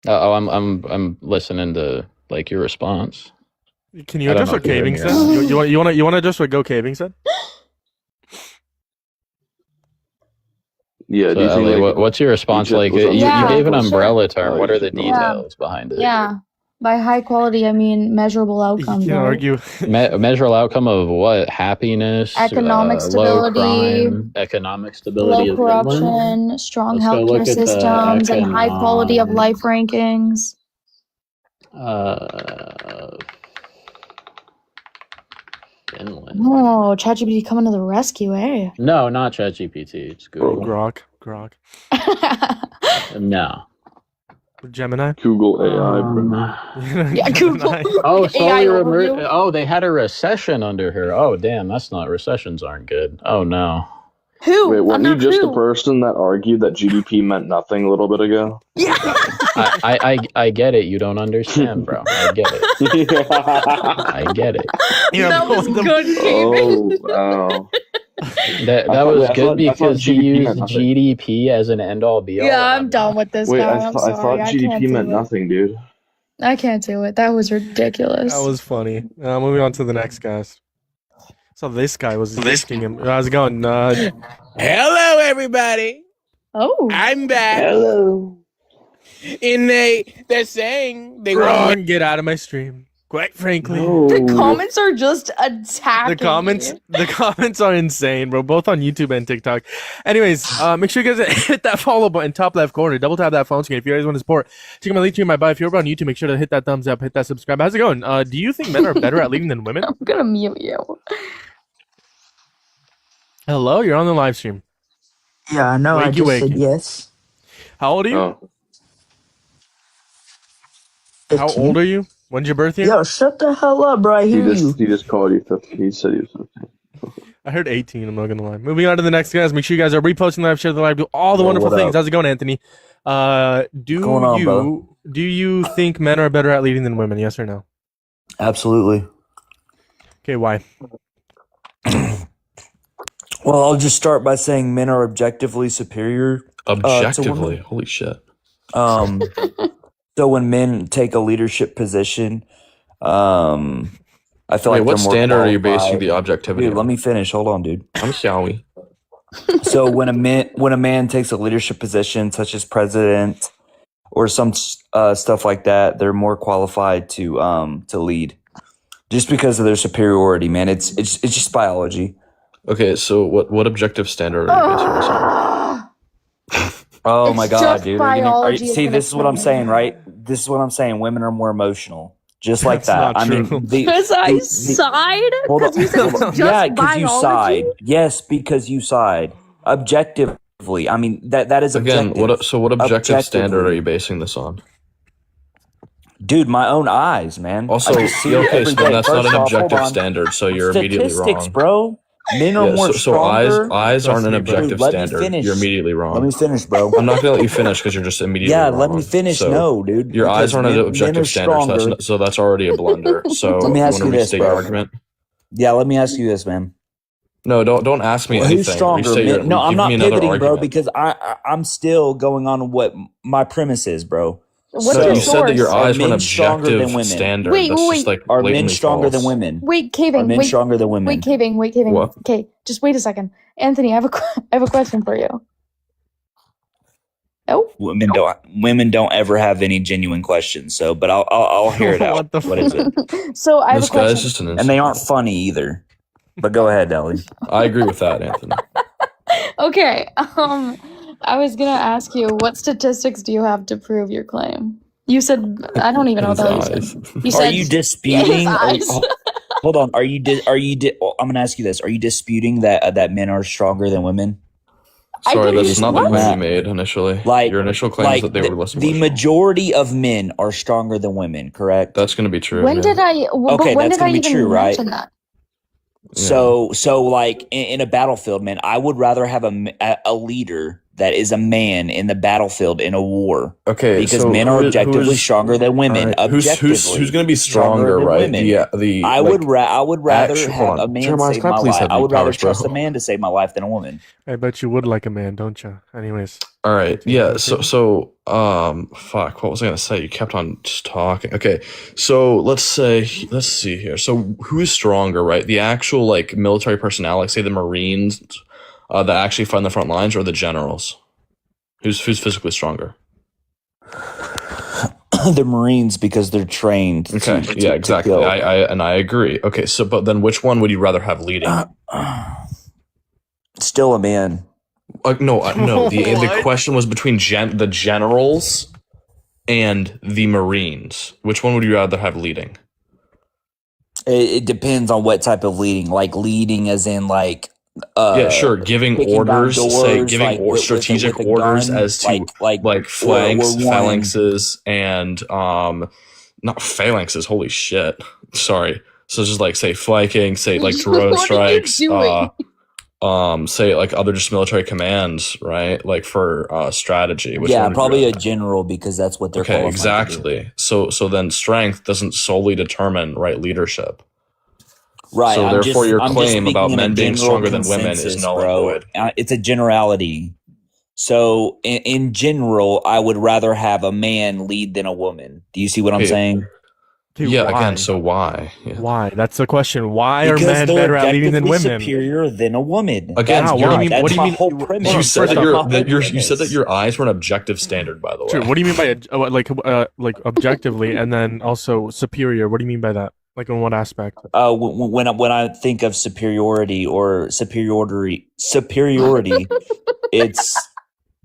I'm listening to like your response. Can you I don't address know what if you heard Caving me or said? not. You want to address what Go Caving said? Yeah. So Do you think Ellie, like what's your response? Egypt Like was you Yeah. gave an unsuccessful? umbrella term. What are the Egypt was- details behind it? Yeah. By high quality, I mean measurable You outcomes. can right? argue. Measurable outcome of what? Happiness, Economic low stability, crime, economic stability low is a good one. corruption, strong Let's go healthcare look at the systems, and high quality of life rankings. Finland. Oh, ChatGPT coming to the rescue, eh? No, not ChatGPT. It's Oh, Google. Grok. No. Gemini. Google AI, bro. Yeah, Google. Gemini. Oh, AI slowly overview. Oh, they had a recession under her. Oh, damn, that's not. Recessions aren't good. Oh no. Who? Wait, wasn't you Under just who? the person that argued that GDP meant nothing a little bit ago? Yeah. I get it. You don't understand, bro. I get it. I get it. Yeah, That was but the- good, Caving. Oh, wow. That I was thought- good I thought because he GDP used meant nothing. GDP as an end all be all. Yeah, I'm done with this Wait, guy. I I'm thought sorry. I GDP can't meant do it. nothing, dude. I can't do it. That was ridiculous. That was funny. Moving on to the next guys. So this guy was asking him. How's it going? Hello, everybody. Oh. I'm back. Hello. And they're saying they want Wrong. Get out of my stream. Quite frankly. The comments are just attacking. The comments, me. the comments are insane, bro. Both on YouTube and TikTok. Anyways, make sure you guys hit that follow button, top left corner. Double tap that phone screen if you guys want to support. Check out my link to my bio. If you're over on YouTube, make sure to hit that thumbs up, hit that subscribe. How's it going? Do you think men are better at leading than women? I'm gonna mute you. Hello, you're on the live stream. Yeah, I know. I Wakey, just wakey. said yes. How old are you? Oh, How 15. old are you? When's your birthday? Yo, shut the hell up, bro. I hear you. he just called you 50. He said he was 50. I heard 18. I'm not gonna lie. Moving on to the next guys. Make sure you guys are reposting the live, share the live, do all the Yo, wonderful what things. up? How's it going, Anthony? going on, brother? Do you think men are better at leading than women? Yes or no? Absolutely. Okay, why? Well, I'll just start by saying men are objectively superior. Objectively, holy shit. So when men take a leadership position, I feel Wait, like what they're more standard are you basing qualified. the objectivity Dude, let on? me finish. Hold on, dude. I'm sorry. So when a man takes a leadership position, such as president or some stuff like that, they're more qualified to lead, just because of their superiority. Man, it's just biology. Okay, so what objective standard are you basing this on? Oh It's my god, just dude! biology is See, gonna this is what I'm kill saying, me. right? This is what I'm saying. Women are more emotional, just like That's that. not I true. mean, Because I sighed. hold on. Because you said it's just Yeah, because you biology. side. Yes, because you side. Objectively, I mean that is Again, objective. what objective standard Objectively. are you basing this on? Dude, my own eyes, man. Also, I just see it okay, every so then day. that's not First an off, hold objective on. standard, so you're immediately Statistics, wrong. bro. Men are Yeah, more so eyes stronger. aren't Trust an me, bro. objective Dude, let me standard. finish. You're immediately wrong. Let me finish, bro. I'm not gonna let you finish because you're just immediately Yeah, wrong. let me finish. So No, dude. your eyes because aren't an men objective are standard, stronger. so that's already a blunder. So Let me you ask want to you this, restate your bro. argument? Yeah, let me ask you this, man. No, don't ask me Who's anything. stronger? Restate your, No, I'm give not me another pivoting, bro, argument. because I'm still going on what my premise is, bro. What's No, your you said that your source? eyes were an men stronger than objective women? standard. Wait, That's wait, just like Are men blatantly stronger than false. women? Wait, Are Caving. men Wait, stronger than women? wait, Caving. Wait, Caving. What? Okay, just wait a second. Anthony, I have a question for you. Oh, Women don't ever have any genuine questions. So, but I'll hear it out. What the What is it? so I have This a guy is question. just an And they aren't funny either. But go ahead, Ellie. I agree with that, Anthony. Okay, I was gonna ask you, what statistics do you have to prove your claim? You said I don't even know what the hell you His said. eyes. You Are said you yeah, disputing? his eyes. Hold on. Are you? I'm gonna ask you this. Are you disputing that men are stronger than women? I Sorry, didn't- that's not the what? claim you made initially. Like Your initial claim like is that they were less the emotional. majority of men are stronger than women. Correct. That's going to be true. When yeah. did I? Okay, But when that's did I gonna be even true, right? mention that? So like in a battlefield, man, I would rather have a leader that is a man in the battlefield in a war Okay, because so men are who objectively is- stronger than women. Alright, who's Objectively, going to be stronger, than right? women. The I would rather hold have on. a man Jeremiah, save can I my please life. have I the would rather powers, bro? trust a man to save my life than a woman. I bet you would like a man, don't you? Anyways. All right. Continue, Yeah. continue. Fuck. What was I gonna say? You kept on just talking. Okay. So let's see here. So who's stronger, right? The actual like military personnel, like say the Marines, that actually fight in the front lines, or the generals? Who's physically stronger? The Marines because they're trained. to- Okay. to- Yeah. to Exactly. kill. I agree. Okay. So, but then which one would you rather have leading? Still a man. No. The What? question was between the generals and the Marines. Which one would you rather have leading? It depends on what type of leading. Like leading, as in like. Yeah, sure. Giving kicking down orders, say doors, giving like, with strategic a orders gun, as to like we're flanks, one. phalanxes, and not phalanxes. Holy shit! Sorry. So just like say flanking, say like drone What are you strikes, doing? say like other just military commands, right? Like for strategy. Which one Yeah, would you probably a rather? general because that's what they're Okay, qualified to do. exactly. So then strength doesn't solely determine right leadership. Right. So I'm therefore, your I'm just claim about speaking in a men being general stronger than women is consensus, null and bro. void. It's a generality. So in general, I would rather have a man lead than a woman. Do you see what I'm Okay. saying? Okay, Yeah. why? Again, so why? Yeah. Why? That's the question. Why are Because men they're better at leading than objectively women? superior than a woman. Again, That's what do you why. mean- That's what do you my mean- whole hold on, premise. You first said that off, you said that your eyes were an objective standard, by the way. True. What do you mean by like objectively, and then also superior? What do you mean by that? Like in what aspect? When I think of superiority or superiority, it's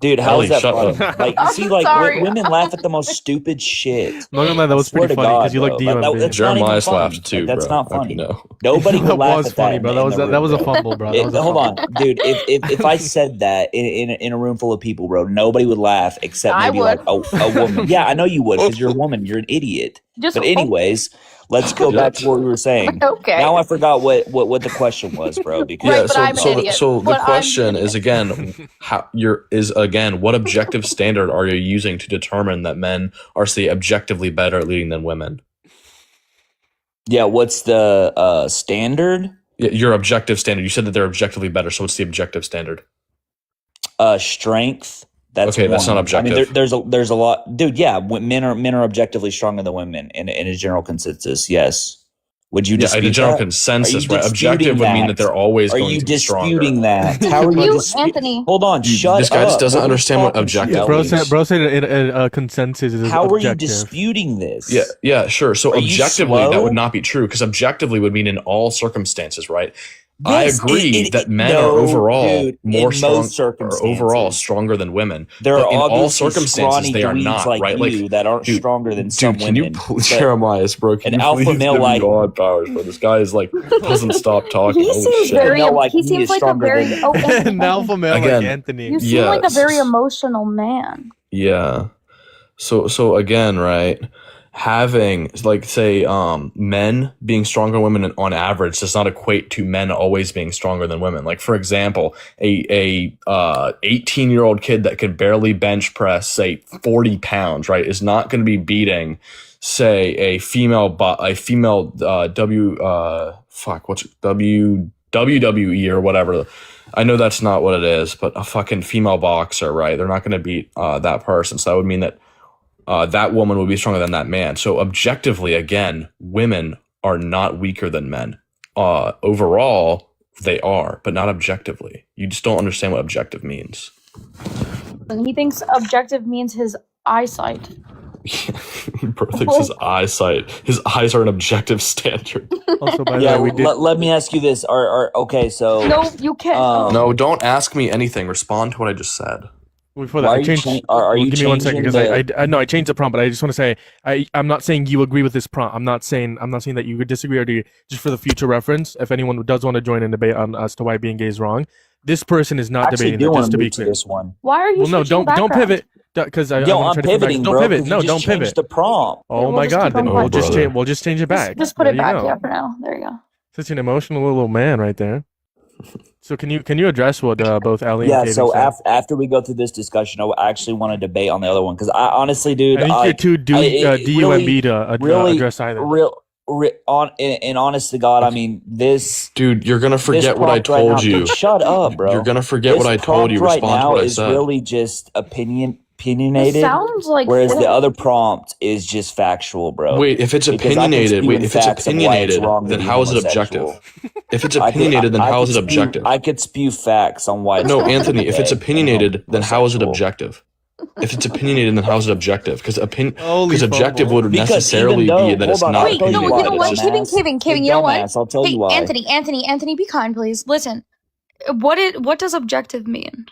dude. How Ellie, is that shut funny? up. Like you see, like Sorry. women laugh at the most stupid shit. Not gonna lie, that I was swear pretty to funny God, because you like bro. DMB. That's not even Jeremiah's funny. laughed too, Like, that's bro. not funny. Okay, no. Nobody would that laugh was at funny, that. bro. in That the was that room, was a bro. fumble, bro. That was a Hold fumble. on, dude. If I said that in a room full of people, bro, nobody would laugh except I maybe would. like a woman. Yeah, I know you would because you're a woman. You're an idiot. Just But anyways, let's go back to what we were saying. okay. Now I forgot what the question was, bro. Because Right, Yeah, but so I'm an idiot. so the But I'm an question idiot. is again what objective standard are you using to determine that men are say objectively better at leading than women? yeah, what's the standard? Yeah, your objective standard. You said that they're objectively better. So what's the objective standard? Strength. That's Okay, that's one. not objective. I mean, there's a lot, dude. Yeah, men are objectively stronger than women in a general consensus. Yes. Would you Yeah, dispute in a general that? consensus, Are you right? Objective disputing would mean that? that they're always Are going you to be stronger. disputing that? How are you You, disputing? Anthony. Hold on, shut This guy up. just doesn't Nobody's understand what talking objective shit. Bro said a consensus is How are you objective. disputing this? Yeah, sure. So Are you objectively, that slow? would not be true because objectively would mean in all circumstances, right? Yes, I agree that men no, are overall dude, more in strong, most or circumstances. overall stronger than women. There But are in all obviously circumstances, scrawny they are dweebs not, like right? you that aren't dude, stronger than some Dude, can you women. please, but- Jeremiah, bro? Can an you alpha please male give me like- God powers, bro? This guy is like doesn't stop talking. He Holy seems shit. very. No, like, he he seems is like a stronger very. than- Oh, Anthony, An alpha male Again, like Anthony. You seem like a Yes. very emotional man. Yeah. So again, right? Having like say men being stronger than women on average does not equate to men always being stronger than women. Like for example, a 18-year-old kid that could barely bench press say 40 pounds, right, is not going to be beating say a female WWE or whatever. I know that's not what it is, but a fucking female boxer, right? They're not going to beat that person. So that would mean that that woman would be stronger than that man. So objectively, again, women are not weaker than men. Overall, they are, but not objectively. You just don't understand what objective means. And he thinks objective means his eyesight. Bro thinks his eyesight, his eyes are an objective standard. Also, by the Yeah, way, we did. let me ask you this. Okay, so No, you can't. Um, No, don't ask me anything. Respond to what I just said. Before that, Why I are you changed. are well, you give me 1 second, changing because the? I no, I changed the prompt, but I just want to say I'm not saying you agree with this prompt. I'm not saying that you would disagree or do. Just for the future reference, if anyone does want to join in debate on as to why being gay is wrong, this person is not I actually debating do that. want Just to to be move to clear. this one. Why are you Well, no, switching don't background? pivot, because I Yo, want I'm to try to pivoting, Don't bro. pivot. 'Cause No, you don't just changed pivot. the prompt. Oh we'll my just God, keep then on Oh, we'll just brother. change. We'll just change it back. Just put There it you back, go. yeah, for now. There you go. Such an emotional little man right there. So can you address what both Ali and Yeah. Katie So said? after we go through this discussion, I actually want to debate on the other one because I honestly, dude, I think you're too DUMB to really, address either. and honest to God, I mean this. Dude, you're gonna This forget what I prompt right now, told you. dude, shut up, bro. You're gonna forget This what I told you. prompt right Respond to now what I is said. really just It opinionated, sounds like whereas the filth. other prompt is just factual, bro. Wait, if it's Because I can opinionated, spew wait, in if it's facts of why it's opinionated, wrong to then be how is it homosexual. objective? If it's opinionated, then how is it objective? I could spew facts on why it's No, wrong to Anthony, be if it's gay and opinionated, then how is it homosexual. objective? If it's opinionated, then how is it objective? Because Holy objective fumble. would Because necessarily even though, be that hold it's on, not I'll Wait, tell no, you you why, know opinionated. what? It's Kevin, just dumbass. Kevin, Hey, you know what? dumbass, I'll tell Hey, you why. Anthony, be kind, please. Listen, what does objective mean?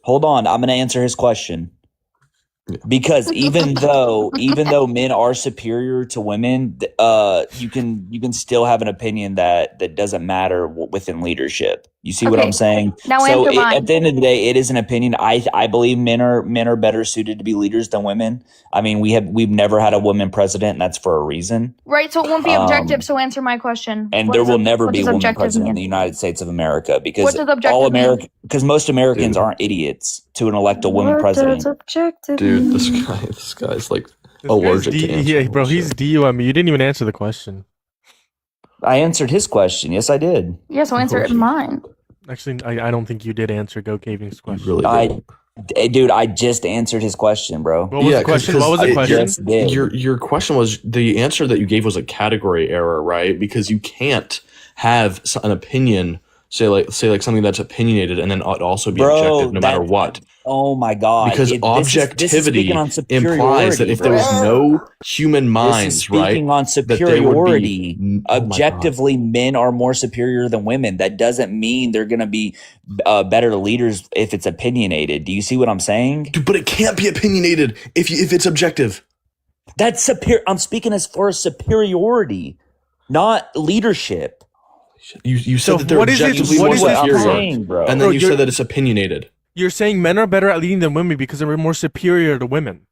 Hold on, I'm gonna answer his question. Yeah. Because even though men are superior to women, you can still have an opinion that doesn't matter within leadership. You see what Okay, I'm saying? now So answer mine. at the end of the day, it is an opinion. I believe men are better suited to be leaders than women. I mean, we've never had a woman president, and that's for a reason. Right, so it won't be objective. So answer my question. And What there does will never what be a does woman objective president in mean? the United States of America because What does objective all mean? America because most Americans Dude. aren't idiots to elect a woman What president. does objective Dude, mean? this guy's like This allergic guy's to answering. Yeah, bro, he's DUMB. You didn't even answer the question. I answered his question. Yes, I did. Yeah, so answer course. mine. Actually, I don't think you did answer Go Caving's You question. really I- did. Dude, I just answered his question, bro. What was the question? What was the I question? just did. Your question was the answer that you gave was a category error, right? Because you can't have an opinion say like something that's opinionated and then also be Bro, objective no matter that- what. Oh my god! Because This is objectivity speaking on implies that if there was superiority, no human bro. This is minds, right, speaking on that there would superiority. be oh my God. Objectively, men are more superior than women. That doesn't mean they're gonna be better leaders if it's opinionated. Do you see what I'm saying? Dude, but it can't be opinionated if it's objective. That's superior. I'm speaking as far as superiority, not leadership. You So said that they're what is it- objectively what more is this I'm superior, saying, bro. and Bro, then you you're- said that it's opinionated. You're saying men are better at leading than women because they're more superior to women.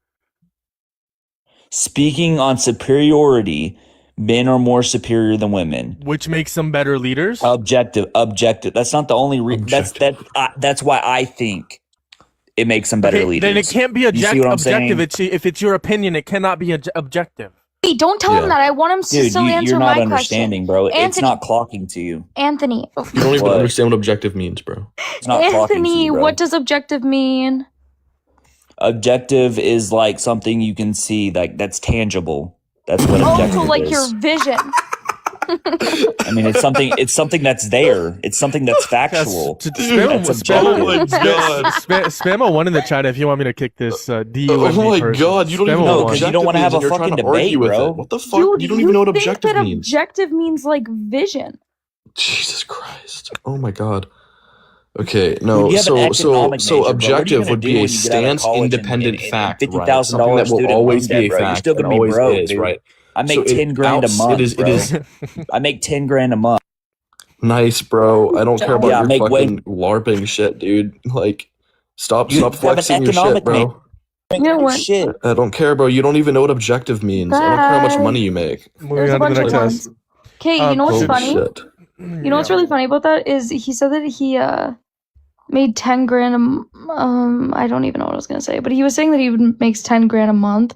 Speaking on superiority, men are more superior than women. Which makes them better leaders. Objective. That's not the only reason. That's why I think it makes them better Okay, leaders. then it can't be You see what I'm objective. saying? If it's your opinion, it cannot be objective. Wait, don't tell him Yeah. that. I want him to Dude, still answer you're not my question. understanding, bro. It's Anthony- not clocking to you. Anthony. You don't even What? understand what objective means, bro. It's not clocking to Anthony, you, bro. what does objective mean? Objective is like something you can see, like that's tangible. That's what Oh, objective so like is. your vision. I mean, it's something that's there. It's something that's factual. Spam That's Spam one in the chat if you want me to kick this DUMB Oh my person. God, you don't even Spam know No, what 'cause one. you don't wanna objective have means, a and you're trying fucking to argue debate, with bro. it. What the fuck? You don't even know what think objective that means. Objective means like vision. Jesus Christ. Oh my God. Okay, no, Dude, you have an so economic major, bro. What are you objective gonna would do be a when you get out of stance college and- independent and fact, right? $50,000 Something that will student always loan be a debt, bro. You're fact still and gonna be always broke, is, dude. right? I make So it 10 grand a outs- month, it bro. is I make 10 grand a month. nice, bro. I don't care about Yeah, your make fucking LARPing shit, dude. Like, stop You have an flexing your shit, economic bro. You know what? Shit. I don't care, bro. You don't even know what objective means. I don't care how much Bye. money you make. Moving There's a on to bunch the of next ones. test. Okay, you know what's Holy funny? shit. You know what's really funny about that is he said that he made 10 grand I don't even know what I was gonna say, but he was saying that he makes 10 grand a month,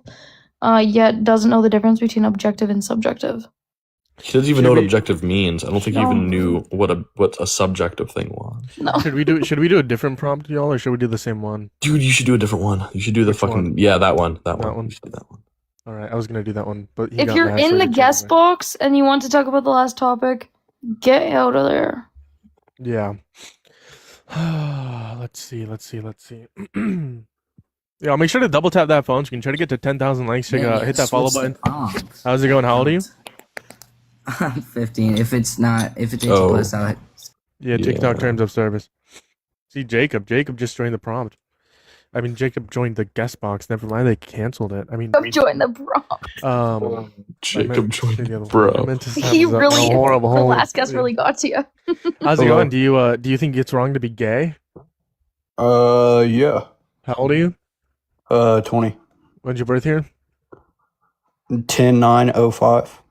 yet doesn't know the difference between objective and subjective. He doesn't even Should know what we- objective means. I don't think he No. even knew what a subjective thing was. No. Should we do a different prompt, y'all, or should we do the same one? Dude, you should do a different one. You should do the Which fucking one? yeah, that one. That That one. one? You should do that one. All right, I was gonna do that one, but he If got you're mad, so in he the changed guest it. box and you want to talk about the last topic, get out of there. Yeah. Let's see. Yeah, make sure to double tap that phone so you can try to get to 10,000 likes. Check, hit that follow button. How's it going? How old are you? I'm 15. If it's 18 Oh. plus, I'll Yeah, TikTok Yeah. terms of service. See, Jacob just joined the prompt. I mean, Jacob joined the guest box. Never mind, they canceled it. I mean, Join the bro. I Jacob meant to say joined, the other one. I bro. meant to say He that was really, horrible. the last guest really got to you. How's it Hello. going? Do you think it's wrong to be gay? Yeah. How old are you? 20. When's your birth year? 10/9/05.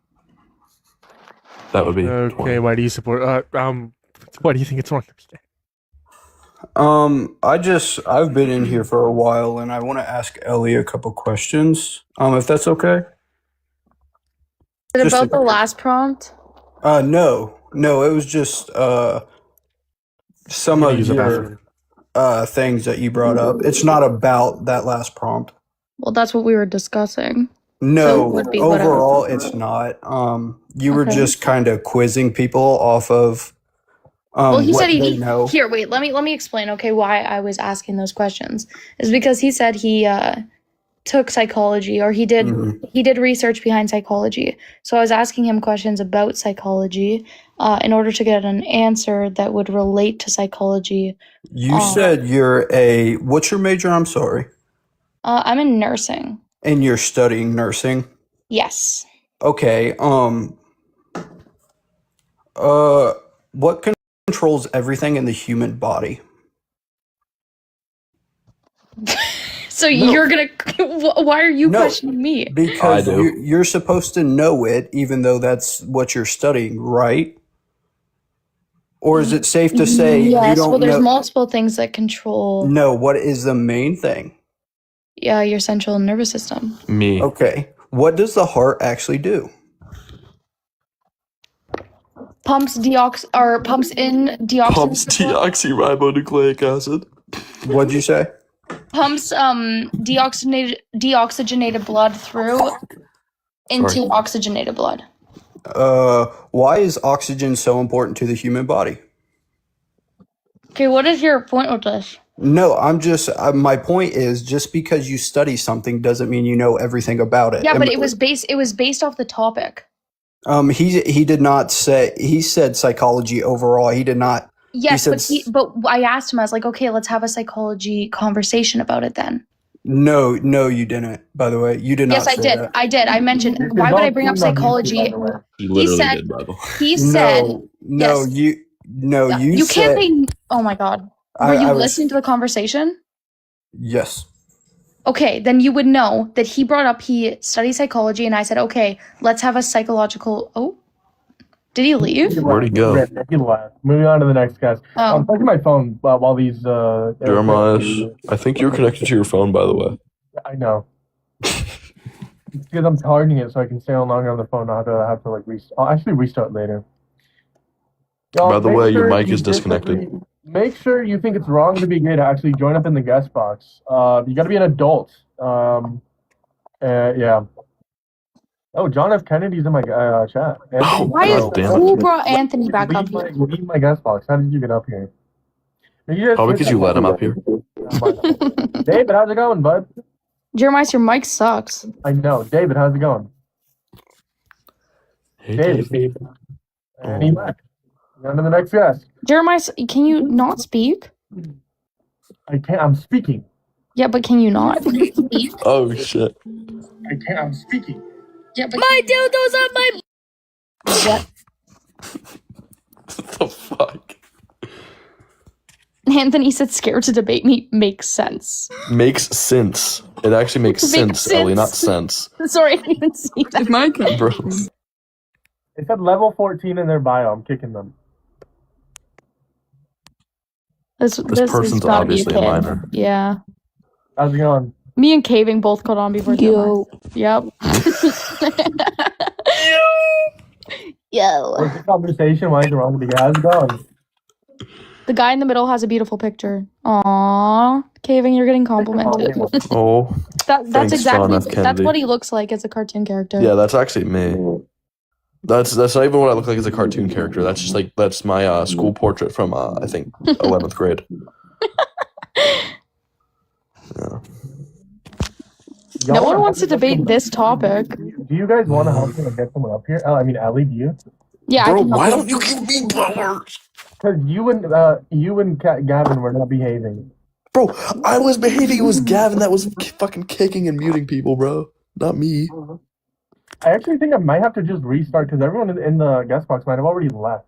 That would be Okay, 20. why do you support? Why do you think it's wrong to be gay? I've been in here for a while and I want to ask Ellie a couple questions. If that's okay. Is it Just about a- the last prompt? No, it was just some I'm gonna of use the your bathroom. things that you brought up. It's not about that last prompt. Well, that's what we were discussing. No, So it would be whatever. overall, it's not. You were Okay. just kind of quizzing people off of Well, he what said they know. Here, wait. Let me explain. Okay, why I was asking those questions is because he said he took psychology, or he did research behind psychology. So I was asking him questions about psychology in order to get an answer that would relate to psychology. You said what's your major? I'm sorry. I'm in nursing. And you're studying nursing. Yes. Okay. What controls everything in the human body? So you're gonna. Why are you No. questioning me? Because I do. you're supposed to know it, even though that's what you're studying, right? Or is it safe to say you Yes. don't Well, there's know? multiple things that control. No, what is the main thing? Yeah, your central nervous system. Me. Okay. What does the heart actually do? Pumps in deoxygen. Pumps deoxyribonucleic acid. What'd you say? Pumps deoxygenated blood through into Sorry. oxygenated blood. Why is oxygen so important to the human body? Okay, what is your point with this? No, I'm just my point is just because you study something doesn't mean you know everything about it. Yeah, but And- it was based off the topic. he did not say, he said psychology overall. He did not. Yes, said but I asked him, I was like, okay, let's have a psychology conversation about it then. No, you didn't. By the way, you did not. Yes, I say did. that. I did. I mentioned, why would I bring up psychology? You literally said- did, Bible. He said, No, yes. you you said. can't say, oh my God. Were you listening to the conversation? Yes. Okay, then you would know that he brought up he studied psychology, and I said, okay, let's have a psychological. Oh, did he leave? Where'd he go? He left. Moving on to the next guys. Oh, I'm checking my phone while these. Jeremiah, I think you're connected to your phone, by the way. I know. It's because I'm charging it so I can stay on longer on the phone. Not have to like restart. I'll actually restart later. Y'all, By the make way, your sure mic you is disconnected. disagree. Make sure you think it's wrong to be gay to actually join up in the guest box. You got to be an adult. Yeah. Oh, John F. Kennedy's in my chat. Anthony, why God damn it. who brought Anthony back up here? leave my guest box. How did you get up here? You Probably because you let him up here. David, how's it going, bud? Jeremiah, your mic sucks. I know. David, how's it going? Hey, David. David. And he left. On to the next guest. Jeremiah, can you not speak? I can't. I'm speaking. Yeah, but can you not? Oh, shit. I can't. I'm speaking. Yeah, but my dildo's on my. What? What the fuck? Anthony said, "Scared to debate me makes sense." Makes sense. It actually makes Makes sense, Ellie, not sense. sense. Sorry, I didn't even see that. Bro. They said level 14 in their bio. I'm kicking them. This This person's gotta be obviously a kid. minor. Yeah. How's it going? Me and Caving both got on before. Yo. Yep. Yo. What's the conversation? Why is it wrong to be gay? How's it going? The guy in the middle has a beautiful picture. Aww. Caving, you're getting complimented. Oh, That's Thanks, exactly John F. that's Kennedy. what he looks like as a cartoon character. yeah, that's actually me. That's not even what I look like as a cartoon character. That's just like, that's my school portrait from, I think, 11th grade. Yeah. No one wants to debate this topic. Do you guys want to help me get someone up here? I mean, Ellie, do you? Yeah, I Bro, can help why you. don't you give me powers? Because you and Gavin were not behaving. Bro, I was behaving. It was Gavin that was fucking kicking and muting people, bro. Not me. I actually think I might have to just restart because everyone in the guest box might have already left.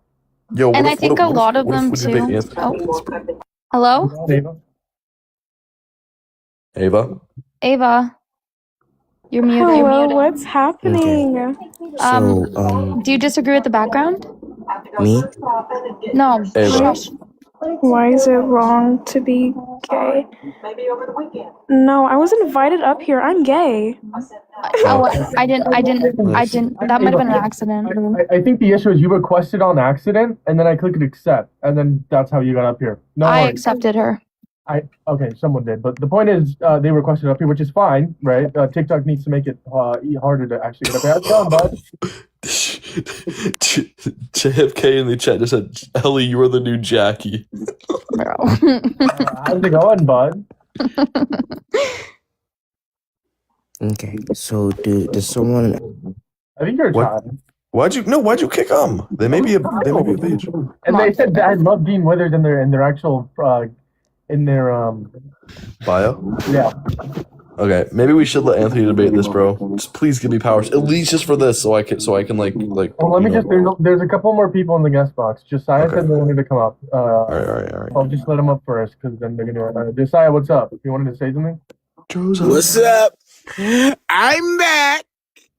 Yo, And I think a lot of what if them we debate too. Anthony? Oh, hello, Ava? Ava. You're muted. Hello, what's happening? Do you disagree with the background? Me? No. Ava. Shush. Why is it wrong to be gay? No, I was invited up here. I'm gay. Oh, I didn't. That might have been an accident. I think the issue is you requested on accident, and then I clicked accept, and then that's how you got up here. No, I worries. accepted her. Okay, someone did, but the point is, they requested up here, which is fine, right? TikTok needs to make it harder to actually get up here. How's it going, bud? Chip K in the chat just said, Ellie, you are the new Jackie. Bro. How's it going, bud? Okay, so does someone... I think you're a What? child. Why'd you kick them? They may be a page. And they said that I love Dean Withers in their actual Bio? yeah. Okay, maybe we should let Anthony debate this, bro. Just please give me powers, at least just for this, so I can like. Well, let me just. There's a couple more people in the guest box. Josiah said they wanted to come up. All right. I'll just let them up first because then they're gonna. Josiah, what's up? You wanted to say something? Josiah. What's up? I'm back.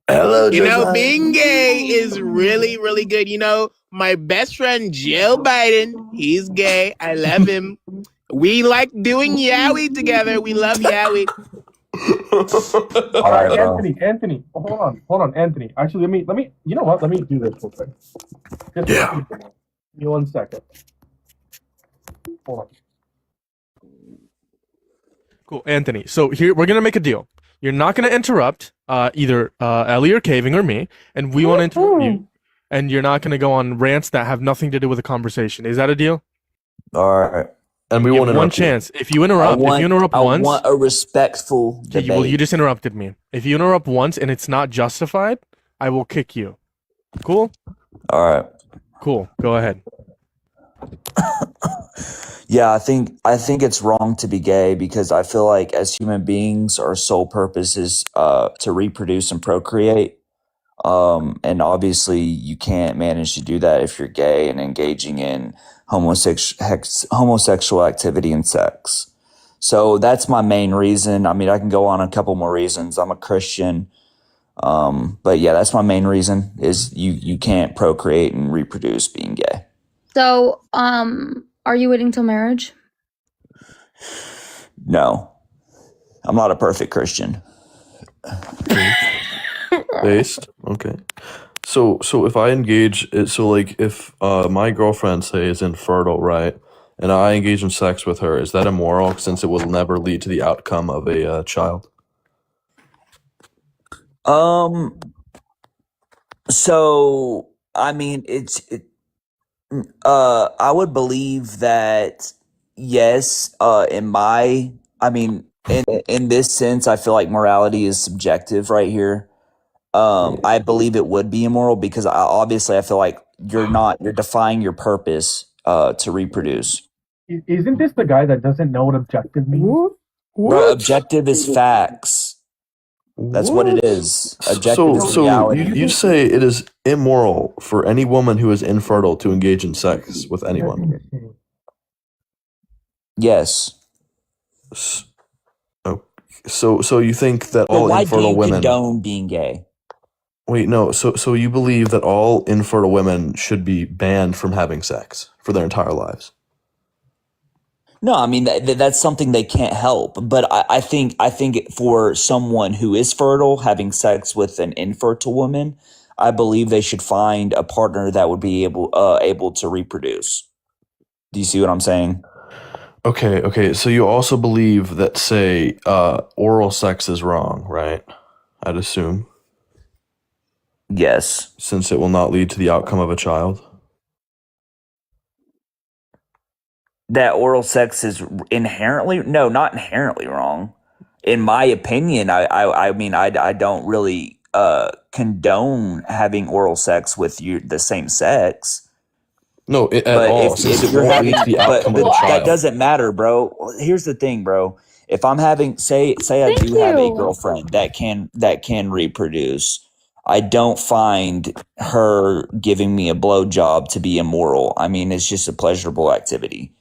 Hello, You know, Josiah. being gay is really, really good. You know, my best friend Joe Biden, he's gay. I love him. We like doing Yowie together. We love Yowie. All right, Anthony. Oh, hold on, Anthony. Actually, let me. You know what? Let me do this real quick. Yeah. Give me 1 second. Hold on. Cool, Anthony. So here we're gonna make a deal. You're not gonna interrupt either Ellie or Caving or me, and we want to interrupt you. And you're not gonna go on rants that have nothing to do with the conversation. Is that a deal? All right. And we You want have one chance. If you interrupt, I once, want a respectful okay, debate. well, you just interrupted me. If you interrupt once and it's not justified, I will kick you. Cool? All right. Cool. Go ahead. Yeah, I think it's wrong to be gay because I feel like as human beings, our sole purpose is to reproduce and procreate. And obviously, you can't manage to do that if you're gay and engaging in homosexual activity and sex. So that's my main reason. I mean, I can go on a couple more reasons. I'm a Christian. But yeah, that's my main reason is you can't procreate and reproduce being gay. So, are you waiting till marriage? No, I'm not a perfect Christian. Based. Okay. So if I engage it, so like if my girlfriend say is infertile, right, and I engage in sex with her, is that immoral since it will never lead to the outcome of a child? So I mean, I would believe that yes. In this sense, I feel like morality is subjective right here. I believe it would be immoral because obviously I feel like you're defying your purpose to reproduce. Isn't this the guy that doesn't know what objective means? Bro, objective is facts. That's what it is. Objective is So reality. you say it is immoral for any woman who is infertile to engage in sex with anyone? Yes. So you think that But all why do infertile you women? condone being gay? Wait, no. So you believe that all infertile women should be banned from having sex for their entire lives? No, I mean that's something they can't help. But I think for someone who is fertile, having sex with an infertile woman, I believe they should find a partner that would be able to reproduce. Do you see what I'm saying? Okay. So you also believe that, say, oral sex is wrong, right? I'd assume, Yes. since it will not lead to the outcome of a child. That oral sex is not inherently wrong. In my opinion, I mean I don't really condone having oral sex with the same sex. No, at But all, since if it you're won't having, lead to the outcome of the that child. doesn't matter, bro. Here's the thing, bro. If I'm having, say I Thank do have a you. girlfriend that can reproduce, I don't find her giving me a blowjob to be immoral. I mean, it's just a pleasurable activity.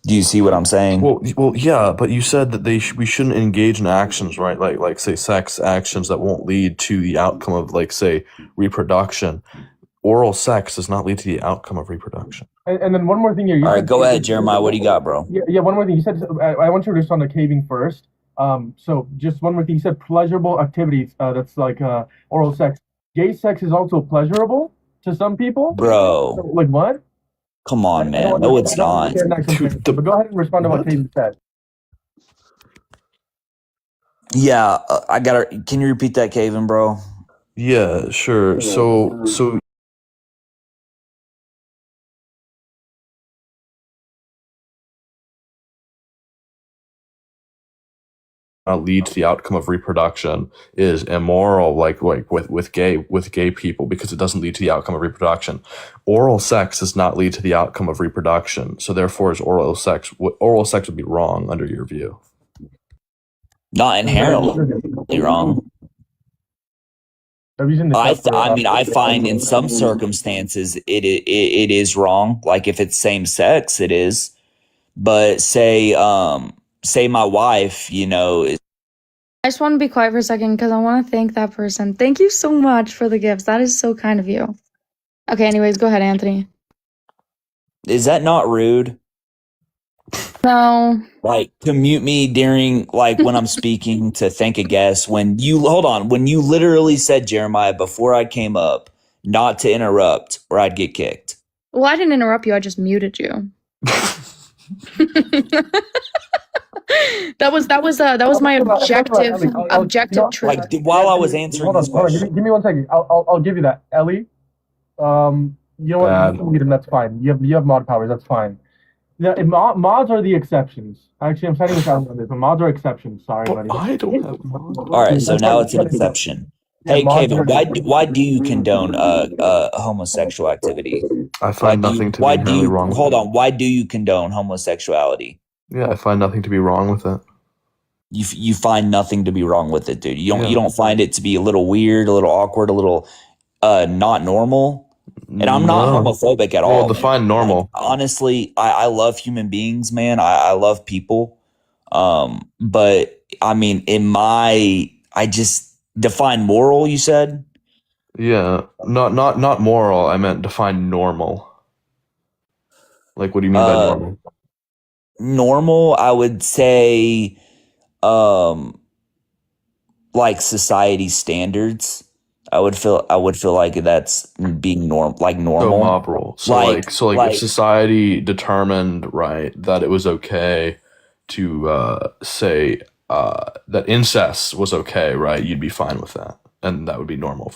Do you see what I'm saying? Well, yeah, but you said that we shouldn't engage in actions, right? Like say sex actions that won't lead to the outcome of, like, say, reproduction. Oral sex does not lead to the outcome of reproduction. And then one more thing here. You All right, said go ahead, Jeremiah. What do you got, bro? Yeah, one more thing. You said I want you to respond to caving first. So just one more thing. You said pleasurable activities. That's like oral sex. Gay sex is also pleasurable to some people. Bro, So, like what? come on, I man. don't No, it's not. understand that comparison, but go ahead and respond to what Caden said. Yeah, I got to. Can you repeat that, Caven, bro? Yeah, sure. So lead to the outcome of reproduction is immoral, like with gay people, because it doesn't lead to the outcome of reproduction. Oral sex does not lead to the outcome of reproduction, so therefore is oral sex would be wrong under your view. Not inherently wrong. I mean, I find in some circumstances it is wrong. Like if it's same sex, it is. But say my wife, you know, is I just want to be quiet for a second because I want to thank that person. Thank you so much for the gifts. That is so kind of you. Okay, anyways, go ahead, Anthony. is that not rude? No. Like to mute me during like when I'm speaking to thank a guest when you literally said, Jeremiah, before I came up, not to interrupt or I'd get kicked. Well, I didn't interrupt you. I just muted you. That was my objective truth. Like while I was answering this question. Give me 1 second. I'll give you that, Ellie. You know what? You can meet him. That's fine. You have mod powers. That's fine. Yeah, mods are the exceptions. Actually, I'm setting this out on this, but mods are exceptions. Sorry, buddy. I don't have mods. All right, so now it's an exception. Hey, Kevin, why do you condone homosexual activity? I find nothing to be inherently wrong. Hold on. Why do you condone homosexuality? Yeah, I find nothing to be wrong with it. You find nothing to be wrong with it, dude. You don't find it to be a little weird, a little awkward, a little not normal. And I'm not homophobic at all. Well, define normal. Like, honestly, I love human beings, man. I love people. But I mean, I just define moral, you said? Yeah. Not moral. I meant define normal. Like, what do you mean by normal? Normal, I would say, like society standards. I would feel like that's being normal. So mob rule. So like if society determined, right, that it was okay to say that incest was okay, right, you'd be fine with that, and that would be normal